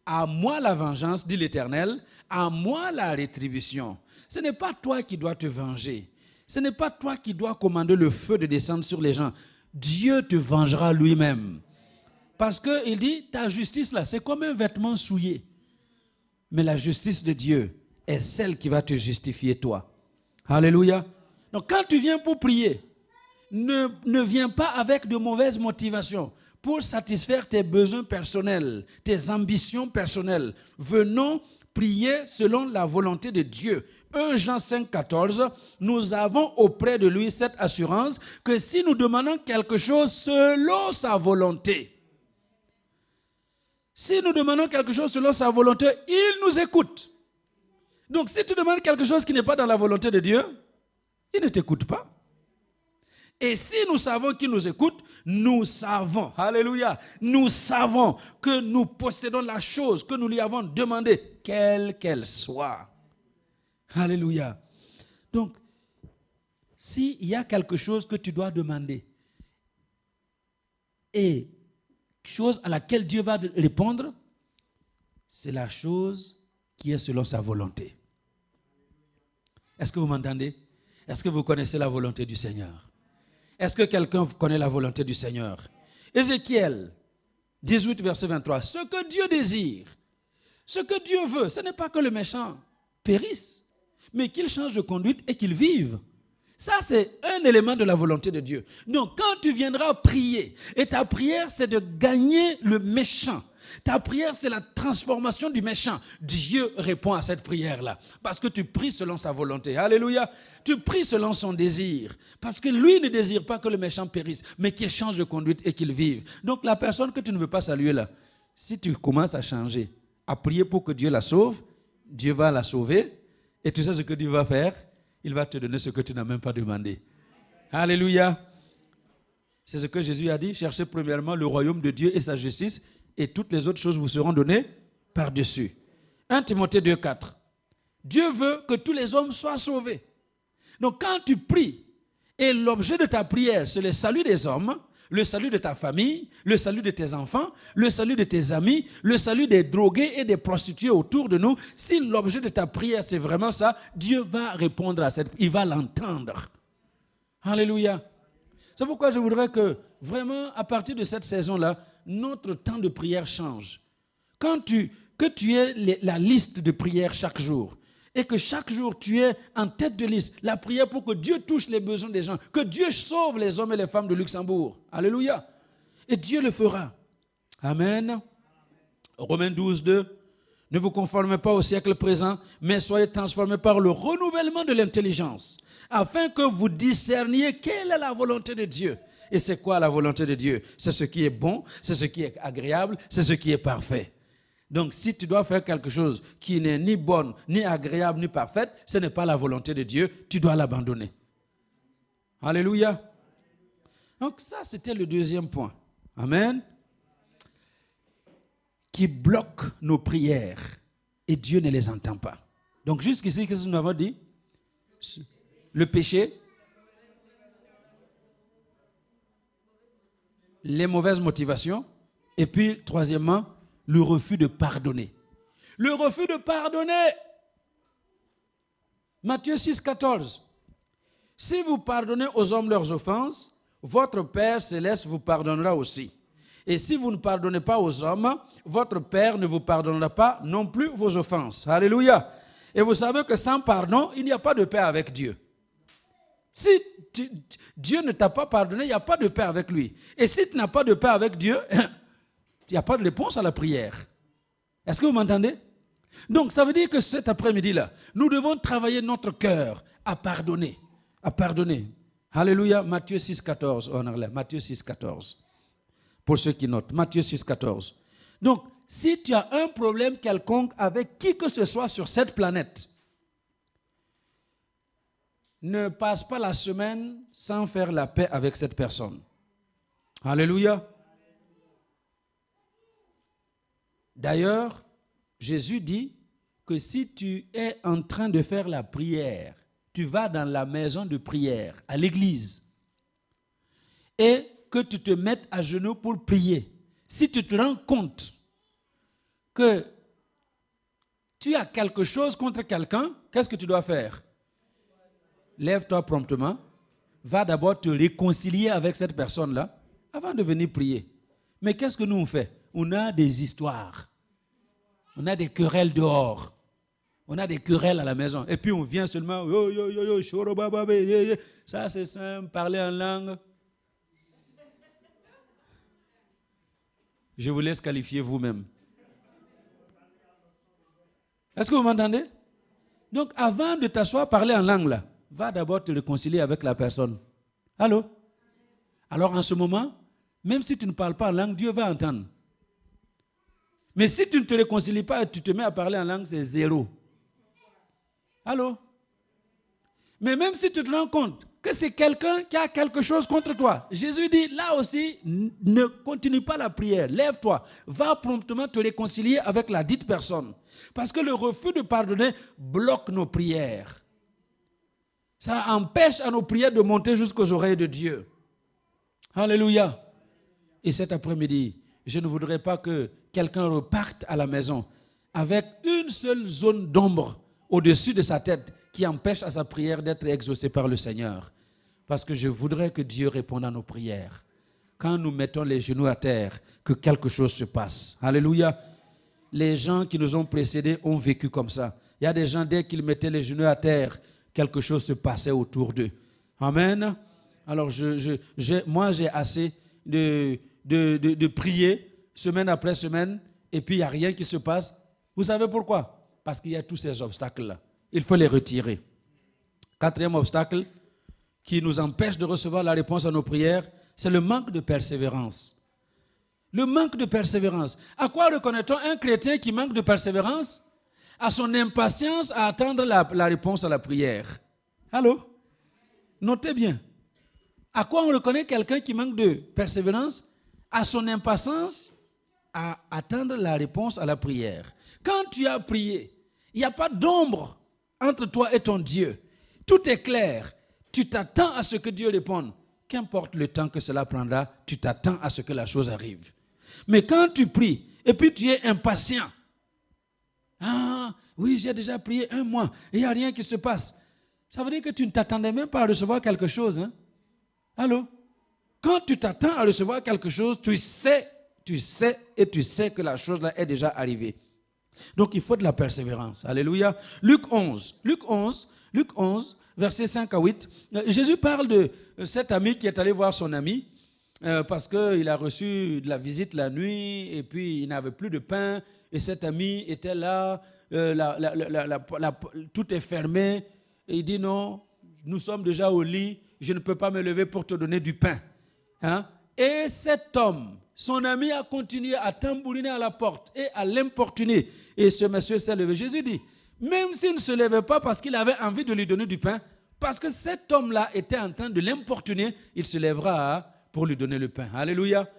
À moi la vengeance, dit l'Éternel, à moi la rétribution. Ce n'est pas toi qui dois te venger. Ce n'est pas toi qui dois commander le feu de descendre sur les gens. Dieu te vengera lui-même. Parce qu'il dit, ta justice là, c'est comme un vêtement souillé. Mais la justice de Dieu est celle qui va te justifier toi. Alléluia. Donc quand tu viens pour prier, ne viens pas avec de mauvaises motivations pour satisfaire tes besoins personnels, tes ambitions personnelles. Venons prier selon la volonté de Dieu. 1 Jean 5, 14, nous avons auprès de lui cette assurance que si nous demandons quelque chose selon sa volonté, si nous demandons quelque chose selon sa volonté, il nous écoute. Donc si tu demandes quelque chose qui n'est pas dans la volonté de Dieu, il ne t'écoute pas. Et si nous savons qu'il nous écoute, nous savons, alléluia, nous savons que nous possédons la chose que nous lui avons demandée, quelle qu'elle soit. Alléluia. Donc, s'il y a quelque chose que tu dois demander et chose à laquelle Dieu va répondre, c'est la chose qui est selon sa volonté. Est-ce que vous m'entendez? Est-ce que vous connaissez la volonté du Seigneur? Est-ce que quelqu'un connaît la volonté du Seigneur? Ézéchiel 18, verset 23. Ce que Dieu désire, ce que Dieu veut, ce n'est pas que le méchant périsse, mais qu'il change de conduite et qu'il vive. Ça, c'est un élément de la volonté de Dieu. Donc, quand tu viendras prier, et ta prière, c'est de gagner le méchant. Ta prière, c'est la transformation du méchant. Dieu répond à cette prière-là, parce que tu pries selon sa volonté. Alléluia. Tu pries selon son désir, parce que lui ne désire pas que le méchant périsse, mais qu'il change de conduite et qu'il vive. Donc, la personne que tu ne veux pas saluer là, si tu commences à changer, à prier pour que Dieu la sauve, Dieu va la sauver, et tu sais ce que Dieu va faire? Il va te donner ce que tu n'as même pas demandé. Alléluia. C'est ce que Jésus a dit. Cherchez premièrement le royaume de Dieu et sa justice, et toutes les autres choses vous seront données par-dessus. 1 Timothée 2, 4. Dieu veut que tous les hommes soient sauvés. Donc quand tu pries, et l'objet de ta prière, c'est le salut des hommes, le salut de ta famille, le salut de tes enfants, le salut de tes amis, le salut des drogués et des prostituées autour de nous, si l'objet de ta prière, c'est vraiment ça, Dieu va répondre à cette, il va l'entendre. Alléluia. C'est pourquoi je voudrais que, vraiment, à partir de cette saison-là, notre temps de prière change. Que tu aies la liste de prières chaque jour, et que chaque jour tu es en tête de liste la prière pour que Dieu touche les besoins des gens, que Dieu sauve les hommes et les femmes de Luxembourg. Alléluia. Et Dieu le fera. Amen. Romains 12, 2. Ne vous conformez pas au siècle présent, mais soyez transformés par le renouvellement de l'intelligence, afin que vous discerniez quelle est la volonté de Dieu. Et c'est quoi la volonté de Dieu? C'est ce qui est bon, c'est ce qui est agréable, c'est ce qui est parfait. Donc, si tu dois faire quelque chose qui n'est ni bonne, ni agréable, ni parfaite, ce n'est pas la volonté de Dieu, tu dois l'abandonner. Alléluia. Donc, ça, c'était le deuxième point. Amen. Qui bloque nos prières. et Dieu ne les entend pas. Donc jusqu'ici, qu'est-ce que nous avons dit? Le péché, les mauvaises motivations, et puis troisièmement, le refus de pardonner. Le refus de pardonner. Matthieu 6, 14. Si vous pardonnez aux hommes leurs offenses, votre Père céleste vous pardonnera aussi. Et si vous ne pardonnez pas aux hommes, votre Père ne vous pardonnera pas non plus vos offenses. Alléluia. Et vous savez que sans pardon, il n'y a pas de paix avec Dieu. Si Dieu ne t'a pas pardonné, il n'y a pas de paix avec lui. Et si tu n'as pas de paix avec Dieu, il n'y a pas de réponse à la prière. Est-ce que vous m'entendez? Donc, ça veut dire que cet après-midi-là, nous devons travailler notre cœur à pardonner. À pardonner. Alléluia. Matthieu 6, 14 en anglais. Matthieu 6, 14. Pour ceux qui notent. Matthieu 6, 14. Donc, si tu as un problème quelconque avec qui que ce soit sur cette planète, ne passe pas la semaine sans faire la paix avec cette personne. Alléluia. D'ailleurs, Jésus dit que si tu es en train de faire la prière, tu vas dans la maison de prière, à l'église, et que tu te mettes à genoux pour prier. Si tu te rends compte que tu as quelque chose contre quelqu'un, qu'est-ce que tu dois faire? Lève-toi promptement, va d'abord te réconcilier avec cette personne-là avant de venir prier. Mais qu'est-ce que nous on fait? On a des histoires, on a des querelles dehors, on a des querelles à la maison. Et puis on vient seulement, ça c'est simple, parler en langue. Je vous laisse qualifier vous-même. Est-ce que vous m'entendez? Donc avant de t'asseoir, parler en langue là, va d'abord te réconcilier avec la personne. Allô? Alors en ce moment, même si tu ne parles pas en langue, Dieu va entendre. Mais si tu ne te réconcilies pas et tu te mets à parler en langue, c'est zéro. Allô? Mais même si tu te rends compte que c'est quelqu'un qui a quelque chose contre toi, Jésus dit, là aussi, ne continue pas la prière. Lève-toi, va promptement te réconcilier avec la dite personne. Parce que le refus de pardonner bloque nos prières. Ça empêche à nos prières de monter jusqu'aux oreilles de Dieu. Alléluia. Et cet après-midi, je ne voudrais pas que quelqu'un reparte à la maison avec une seule zone d'ombre au-dessus de sa tête qui empêche à sa prière d'être exaucée par le Seigneur. Parce que je voudrais que Dieu réponde à nos prières. Quand nous mettons les genoux à terre, que quelque chose se passe. Alléluia. Les gens qui nous ont précédés ont vécu comme ça. Il y a des gens, dès qu'ils mettaient les genoux à terre, quelque chose se passait autour d'eux. Amen. Alors, moi, j'ai assez de prier semaine après semaine et puis il n'y a rien qui se passe. Vous savez pourquoi? Parce qu'il y a tous ces obstacles-là. Il faut les retirer. Quatrième obstacle qui nous empêche de recevoir la réponse à nos prières, c'est le manque de persévérance. Le manque de persévérance. À quoi reconnaît-on un chrétien qui manque de persévérance? À son impatience à attendre la réponse à la prière. Allô? Notez bien. À quoi on reconnaît quelqu'un qui manque de persévérance? À son impatience à attendre la réponse à la prière. Quand tu as prié, il n'y a pas d'ombre entre toi et ton Dieu. Tout est clair. Tu t'attends à ce que Dieu réponde. Qu'importe le temps que cela prendra, tu t'attends à ce que la chose arrive. Mais quand tu pries et puis tu es impatient, ah oui, j'ai déjà prié 1 mois et il n'y a rien qui se passe. Ça veut dire que tu ne t'attendais même pas à recevoir quelque chose. Hein? Allô? Quand tu t'attends à recevoir quelque chose, tu sais que la chose là est déjà arrivée. Donc il faut de la persévérance. Alléluia. Luc 11, versets 5 à 8. Jésus parle de cet ami qui est allé voir son ami parce qu'il a reçu de la visite la nuit et puis il n'avait plus de pain. Et cet ami était là, tout est fermé. Et il dit non, nous sommes déjà au lit, je ne peux pas me lever pour te donner du pain. Hein? Et cet homme, son ami a continué à tambouriner à la porte et à l'importuner. Et ce monsieur s'est levé. Jésus dit, même s'il ne se levait pas parce qu'il avait envie de lui donner du pain, parce que cet homme-là était en train de l'importuner, il se lèvera pour lui donner le pain. Alléluia.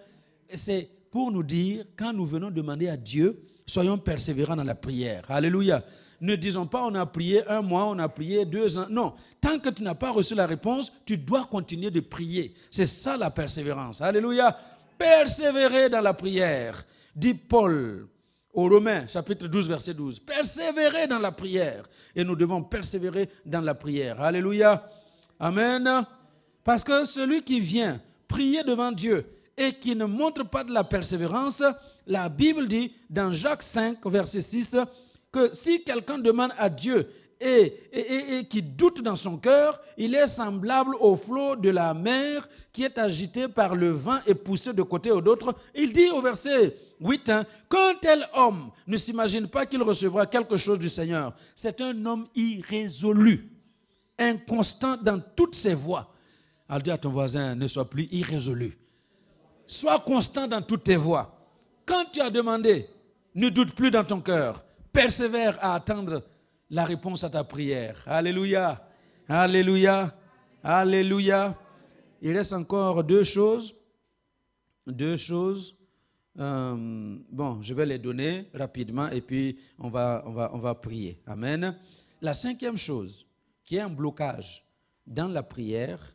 Et c'est pour nous dire, quand nous venons demander à Dieu, Soyons persévérants dans la prière. Alléluia. Ne disons pas on a prié 1 mois, on a prié 2 ans. Non, tant que tu n'as pas reçu la réponse, tu dois continuer de prier. C'est ça la persévérance. Alléluia. Persévérer dans la prière, dit Paul aux Romains, chapitre 12, verset 12. Persévérer dans la prière. Et nous devons persévérer dans la prière. Alléluia. Amen. Parce que celui qui vient prier devant Dieu et qui ne montre pas de la persévérance, la Bible dit dans Jacques 5, verset 6, que si quelqu'un demande à Dieu et qui doute dans son cœur, il est semblable au flot de la mer qui est agité par le vent et poussé de côté ou d'autre. Il dit au verset 8, qu'un tel homme ne s'imagine pas qu'il recevra quelque chose du Seigneur. C'est un homme irrésolu, inconstant dans toutes ses voies. Alors dis à ton voisin, ne sois plus irrésolu. Sois constant dans toutes tes voies. Quand tu as demandé, ne doute plus dans ton cœur. Persévère à attendre la réponse à ta prière. Alléluia. Alléluia. Alléluia. Il reste encore 2 choses. 2 choses. Bon, je vais les donner rapidement et puis on va prier. Amen. La 5e chose qui est un blocage dans la prière,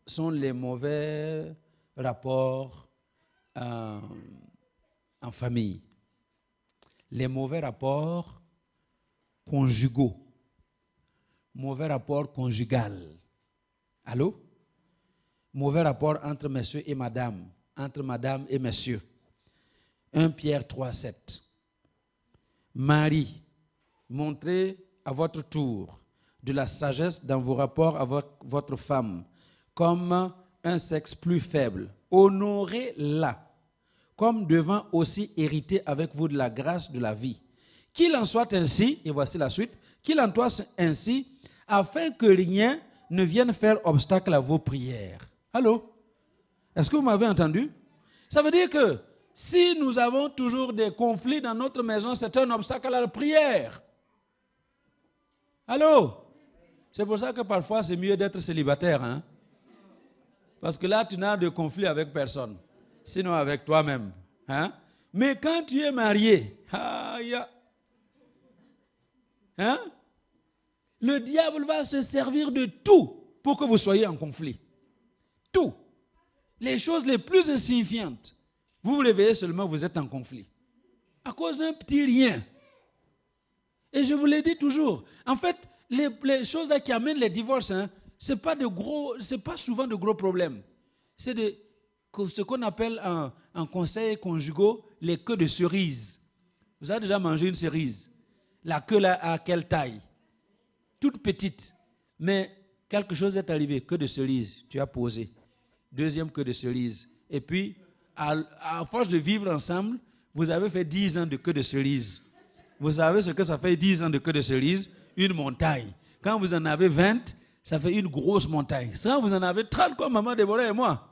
sont les mauvais rapports en famille. Les mauvais rapports conjugaux. Mauvais rapports conjugal. Allô? Mauvais rapport entre monsieur et madame. Entre madame et monsieur. 1 Pierre 3, 7. Marie, montrez à votre tour de la sagesse dans vos rapports avec votre femme, comme un sexe plus faible. Honorez-la, comme devant aussi hériter avec vous de la grâce de la vie. Qu'il en soit ainsi, et voici la suite, qu'il en soit ainsi, afin que rien ne vienne faire obstacle à vos prières. Allô? Est-ce que vous m'avez entendu? Ça veut dire que si nous avons toujours des conflits dans notre maison, c'est un obstacle à la prière. Allô? C'est pour ça que parfois c'est mieux d'être célibataire. Hein? Parce que là, tu n'as de conflit avec personne. Sinon avec toi-même. Hein? Mais quand tu es marié, le diable va se servir de tout pour que vous soyez en conflit. Tout. Les choses les plus insignifiantes. Vous vous réveillez seulement, vous êtes en conflit. À cause d'un petit rien. Et je vous l'ai dit toujours. En fait, les choses là qui amènent les divorces, ce n'est pas souvent de gros problèmes. C'est ce qu'on appelle en conseil conjugaux les queues de cerise. Vous avez déjà mangé une cerise? La queue là, à quelle taille? Toute petite. Mais quelque chose est arrivé, queue de cerise, tu as posé. 2e queue de cerise. Et puis, à force de vivre ensemble, vous avez fait 10 ans de queue de cerise. Vous savez ce que ça fait 10 ans de queue de cerise? Une montagne. Quand vous en avez 20, ça fait une grosse montagne. Quand vous en avez 30 comme maman Déborah et moi,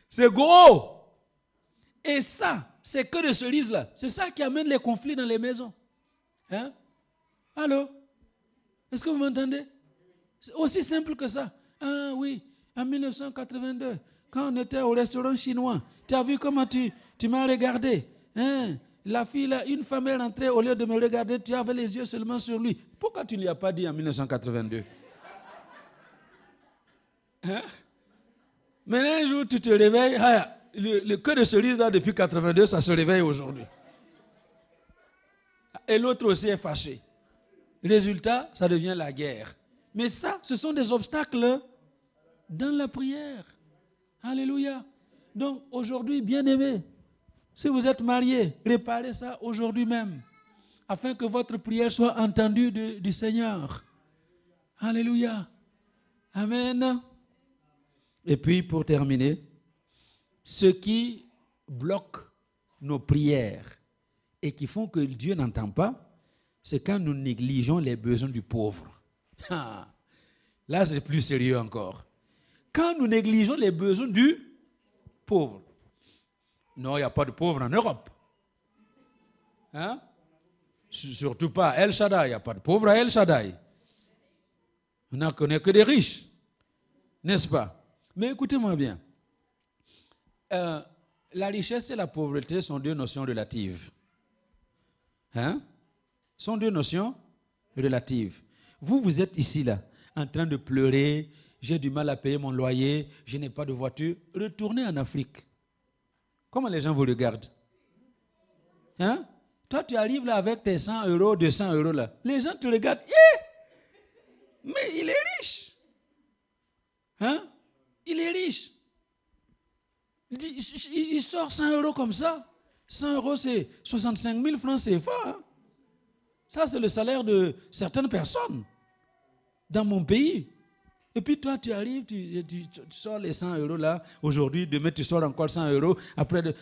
c'est gros. Et ça, ces queues de cerise là, c'est ça qui amène les conflits dans les maisons. Hein? Allô? Est-ce que vous m'entendez? C'est aussi simple que ça. Ah oui, en 1982, quand on était au restaurant chinois, tu as vu comment tu m'as regardé? Hein? La fille, là, une femme est rentrée, au lieu de me regarder, tu avais les yeux seulement sur lui. Pourquoi tu ne lui as pas dit en 1982? Hein? Maintenant, un jour, tu te réveilles, le queue de cerise, là, depuis 82, ça se réveille aujourd'hui. Et l'autre aussi est fâché. Résultat, ça devient la guerre. Mais ça, ce sont des obstacles dans la prière. Alléluia. Donc, aujourd'hui, bien-aimés, si vous êtes mariés, réparez ça aujourd'hui même, afin que votre prière soit entendue du Seigneur. Alléluia. Amen. Et puis, pour terminer, ce qui bloque nos prières et qui font que Dieu n'entend pas, c'est quand nous négligeons les besoins du pauvre. Là, c'est plus sérieux encore. Quand nous négligeons les besoins du pauvre. Non, il n'y a pas de pauvres en Europe. Hein? Surtout pas à El Shaddai. Il n'y a pas de pauvres à El Shaddai. On n'en connaît que des riches. N'est-ce pas? Mais écoutez-moi bien. La richesse et la pauvreté sont deux notions relatives. Hein? Sont deux notions relatives. Vous êtes ici, là, en train de pleurer. J'ai du mal à payer mon loyer. Je n'ai pas de voiture. Retournez en Afrique. Comment les gens vous regardent? Hein? Toi, tu arrives là avec tes 100 euros, 200 euros là. Les gens te regardent. Mais il est riche. Hein? Il est riche. Il sort 100 euros comme ça. 100 euros, c'est 65 000 francs CFA. Hein? Ça, c'est le salaire de certaines personnes dans mon pays. Et puis toi, tu arrives, tu sors les 100 euros là. Aujourd'hui, demain, tu sors encore 100 euros.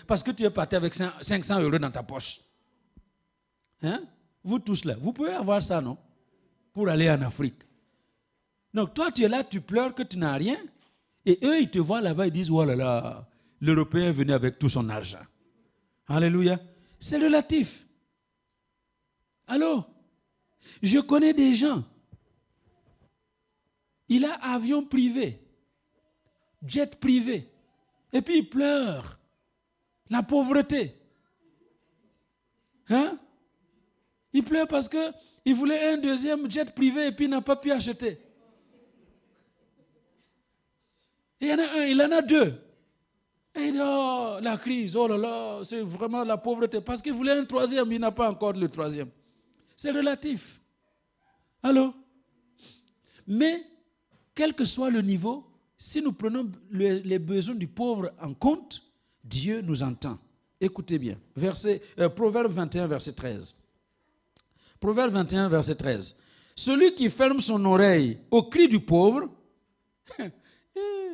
Parce que tu es parti avec 500 euros dans ta poche. Hein? Vous tous là, vous pouvez avoir ça, non? Pour aller en Afrique. Donc toi, tu es là, tu pleures que tu n'as rien. Et eux, ils te voient là-bas, ils disent, oh là là, l'Européen est venu avec tout son argent. Alléluia. C'est relatif. Allô? Je connais des gens. Il a avion privé, jet privé. Et puis il pleure. La pauvreté. Hein? Il pleure parce qu'il voulait un deuxième jet privé et puis il n'a pas pu acheter. Et il y en a un, il en a deux. Et il dit, oh, la crise, oh là là, c'est vraiment la pauvreté. Parce qu'il voulait un troisième, il n'a pas encore le troisième. C'est relatif. Allô? Mais, quel que soit le niveau, si nous prenons les besoins du pauvre en compte, Dieu nous entend. Écoutez bien, Proverbe 21, verset 13. Proverbe 21, verset 13. Celui qui ferme son oreille au cri du pauvre,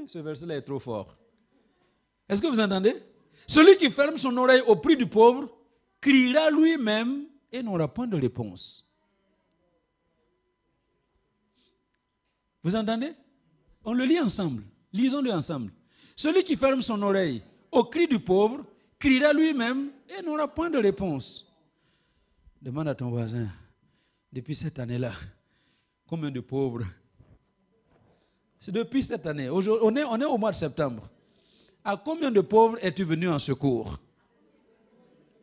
ce verset-là est trop fort. Est-ce que vous entendez? Celui qui ferme son oreille au cri du pauvre, criera lui-même et n'aura point de réponse. Vous entendez? On le lit ensemble. Lisons-le ensemble. Celui qui ferme son oreille au cri du pauvre, criera lui-même et n'aura point de réponse. Demande à ton voisin, depuis cette année-là, combien de pauvres? C'est depuis cette année. On est au mois de septembre. À combien de pauvres es-tu venu en secours?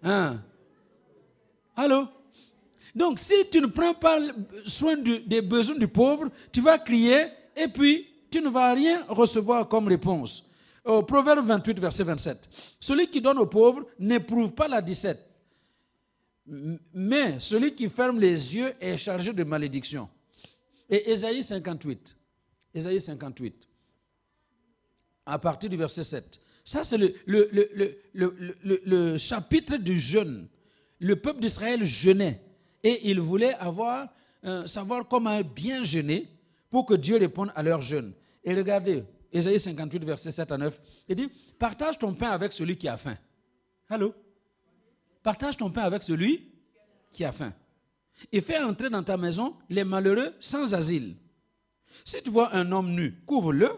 Hein? Allô? Donc, si tu ne prends pas soin des besoins du pauvre, tu vas crier et puis tu ne vas rien recevoir comme réponse. Proverbe 28, verset 27. Celui qui donne aux pauvres n'éprouve pas la disette. Mais celui qui ferme les yeux est chargé de malédiction. Et Ésaïe 58. Ésaïe 58. À partir du verset 7. Ça, c'est le chapitre du jeûne. Le peuple d'Israël jeûnait. Et il voulait savoir comment bien jeûner pour que Dieu réponde à leur jeûne. Et regardez, Ésaïe 58, verset 7 à 9. Il dit, partage ton pain avec celui qui a faim. Allô? Partage ton pain avec celui qui a faim. Et fais entrer dans ta maison les malheureux sans asile. Si tu vois un homme nu, couvre-le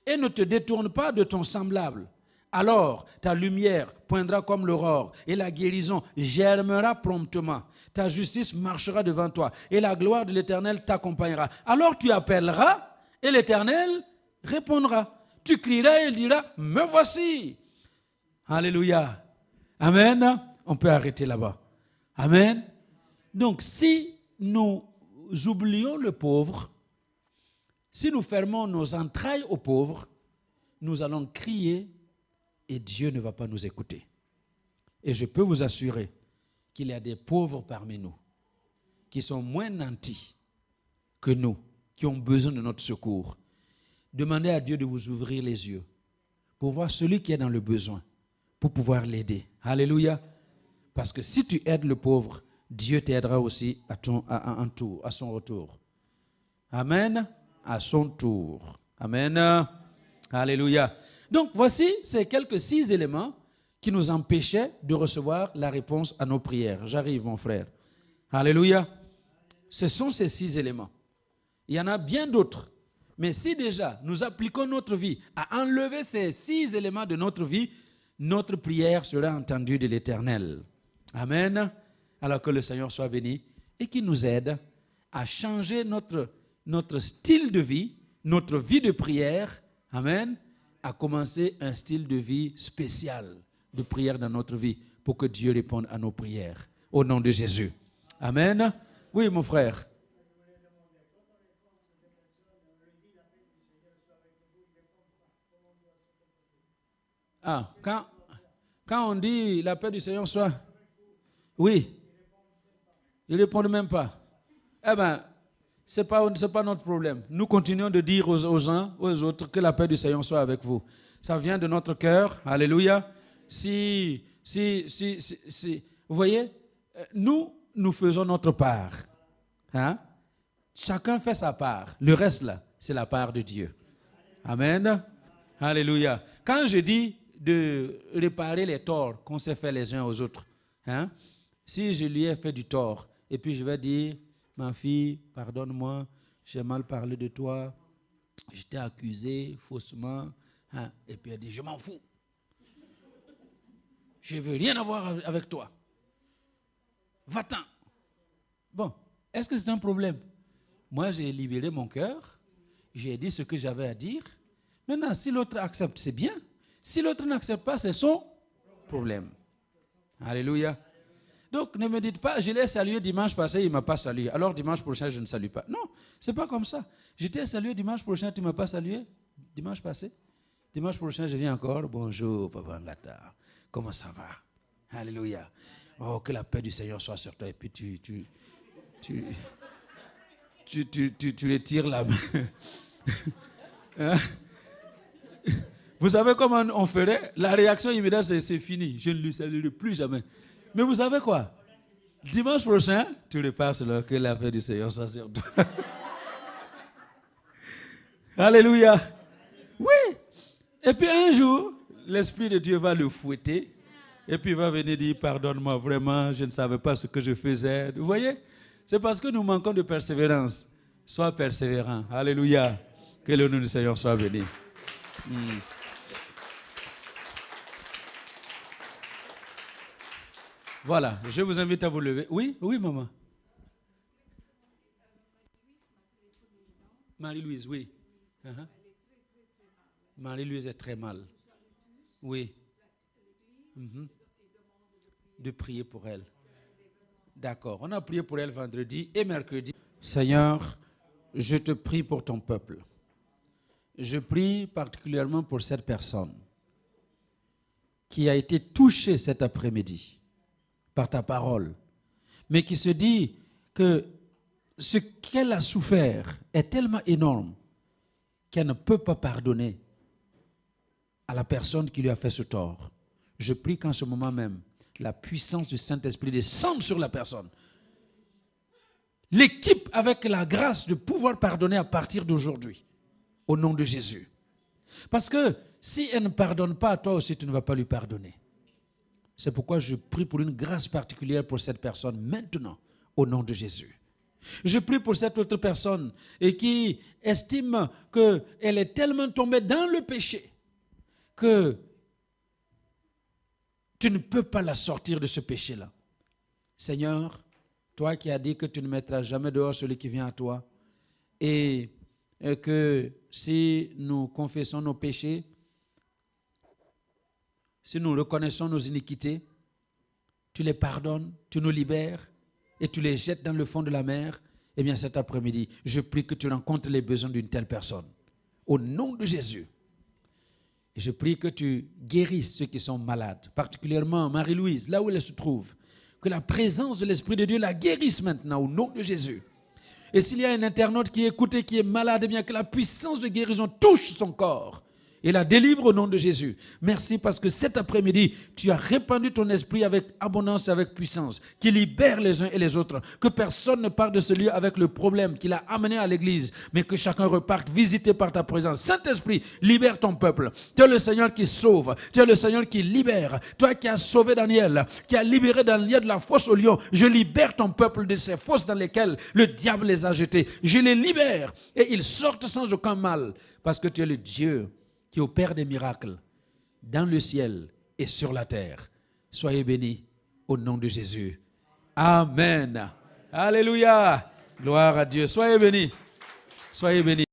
et ne te détourne pas de ton semblable. Alors ta lumière poindra comme l'aurore et la guérison germera promptement. Ta justice marchera devant toi et la gloire de l'Éternel t'accompagnera. Alors tu appelleras et l'Éternel répondra. Tu crieras et il dira, me voici. Alléluia. Amen. On peut arrêter là-bas. Amen. Donc si nous oublions le pauvre, si nous fermons nos entrailles aux pauvres, nous allons crier et Dieu ne va pas nous écouter. Et je peux vous assurer qu'il y a des pauvres parmi nous qui sont moins nantis que nous, qui ont besoin de notre secours. Demandez à Dieu de vous ouvrir les yeux pour voir celui qui est dans le besoin, pour pouvoir l'aider. Alléluia. Parce que si tu aides le pauvre, Dieu t'aidera aussi à son retour. Amen. À son tour. Amen. Alléluia. Donc voici ces quelques 6 éléments qui nous empêchaient de recevoir la réponse à nos prières. J'arrive, mon frère. Alléluia. Ce sont ces 6 éléments. Il y en a bien d'autres. Mais si déjà nous appliquons notre vie à enlever ces 6 éléments de notre vie, notre prière sera entendue de l'Éternel. Amen. Alors que le Seigneur soit béni et qu'il nous aide à changer notre style de vie, notre vie de prière. Amen. à commencer un style de vie spécial de prière dans notre vie pour que Dieu réponde à nos prières. Au nom de Jésus. Amen. Oui, mon frère. Ah, quand on dit la paix du Seigneur soit... Oui. Ils ne répondent même pas. Eh bien, ce n'est pas notre problème. Nous continuons de dire aux uns, aux autres, que la paix du Seigneur soit avec vous. Ça vient de notre cœur. Alléluia. Si, vous voyez, nous faisons notre part. Hein? Chacun fait sa part. Le reste, là, c'est la part de Dieu. Amen. Alléluia. Quand je dis de réparer les torts qu'on s'est fait les uns aux autres, hein? Si je lui ai fait du tort, et puis je vais dire, ma fille, pardonne-moi, j'ai mal parlé de toi, je t'ai accusé faussement, hein? Et puis elle dit, je m'en fous. Je ne veux rien avoir avec toi. Va-t'en. Bon, est-ce que c'est un problème? Moi, j'ai libéré mon cœur, j'ai dit ce que j'avais à dire. Maintenant, si l'autre accepte, c'est bien. Si l'autre n'accepte pas, c'est son problème. Alléluia. Donc, ne me dites pas, je l'ai salué dimanche passé, il ne m'a pas salué. Alors, dimanche prochain, je ne salue pas. Non, ce n'est pas comme ça. Je t'ai salué dimanche prochain, tu ne m'as pas salué dimanche passé. Dimanche prochain, je viens encore. Bonjour, Papa Ngata. Comment ça va? Alléluia. Oh, que la paix du Seigneur soit sur toi. Et puis, tu retires la main. Hein? Vous savez comment on ferait? La réaction immédiate, c'est fini. Je ne lui saluerai plus jamais. Mais vous savez quoi? Dimanche prochain, tu repars sur que la paix du Seigneur soit sur toi. Alléluia. Oui. Et puis un jour, l'Esprit de Dieu va le fouetter. Et puis il va venir dire, pardonne-moi vraiment, je ne savais pas ce que je faisais. Vous voyez? C'est parce que nous manquons de persévérance. Sois persévérant. Alléluia. Que le nom du Seigneur soit béni. Voilà, je vous invite à vous lever. Oui, oui, maman. Marie-Louise, oui. Marie-Louise est très mal. Oui. De prier pour elle. D'accord, on a prié pour elle vendredi et mercredi. Seigneur, je te prie pour ton peuple. Je prie particulièrement pour cette personne qui a été touchée cet après-midi par ta parole, mais qui se dit que ce qu'elle a souffert est tellement énorme qu'elle ne peut pas pardonner à la personne qui lui a fait ce tort. Je prie qu'en ce moment même, la puissance du Saint-Esprit descende sur la personne. L'équipe avec la grâce de pouvoir pardonner à partir d'aujourd'hui, au nom de Jésus. Parce que si elle ne pardonne pas, toi aussi tu ne vas pas lui pardonner. C'est pourquoi je prie pour une grâce particulière pour cette personne maintenant, au nom de Jésus. Je prie pour cette autre personne et qui estime qu'elle est tellement tombée dans le péché que tu ne peux pas la sortir de ce péché-là. Seigneur, toi qui as dit que tu ne mettras jamais dehors celui qui vient à toi et que si nous confessons nos péchés, si nous reconnaissons nos iniquités, tu les pardonnes, tu nous libères et tu les jettes dans le fond de la mer, eh bien cet après-midi, je prie que tu rencontres les besoins d'une telle personne. Au nom de Jésus. Et je prie que tu guérisses ceux qui sont malades, particulièrement Marie-Louise, là où elle se trouve. Que la présence de l'Esprit de Dieu la guérisse maintenant, au nom de Jésus. Et s'il y a un internaute qui écoute et qui est malade, eh bien que la puissance de guérison touche son corps et la délivre au nom de Jésus. Merci parce que cet après-midi, tu as répandu ton esprit avec abondance et avec puissance, qui libère les uns et les autres. Que personne ne parte de ce lieu avec le problème qu'il a amené à l'église, mais que chacun reparte visité par ta présence. Saint-Esprit, libère ton peuple. Tu es le Seigneur qui sauve. Tu es le Seigneur qui libère. Toi qui as sauvé Daniel, qui as libéré Daniel de la fosse au lion, je libère ton peuple de ces fosses dans lesquelles le diable les a jetés. Je les libère et ils sortent sans aucun mal parce que tu es le Dieu qui opère des miracles dans le ciel et sur la terre. Soyez bénis au nom de Jésus. Amen. Alléluia. Gloire à Dieu. Soyez bénis. Soyez bénis.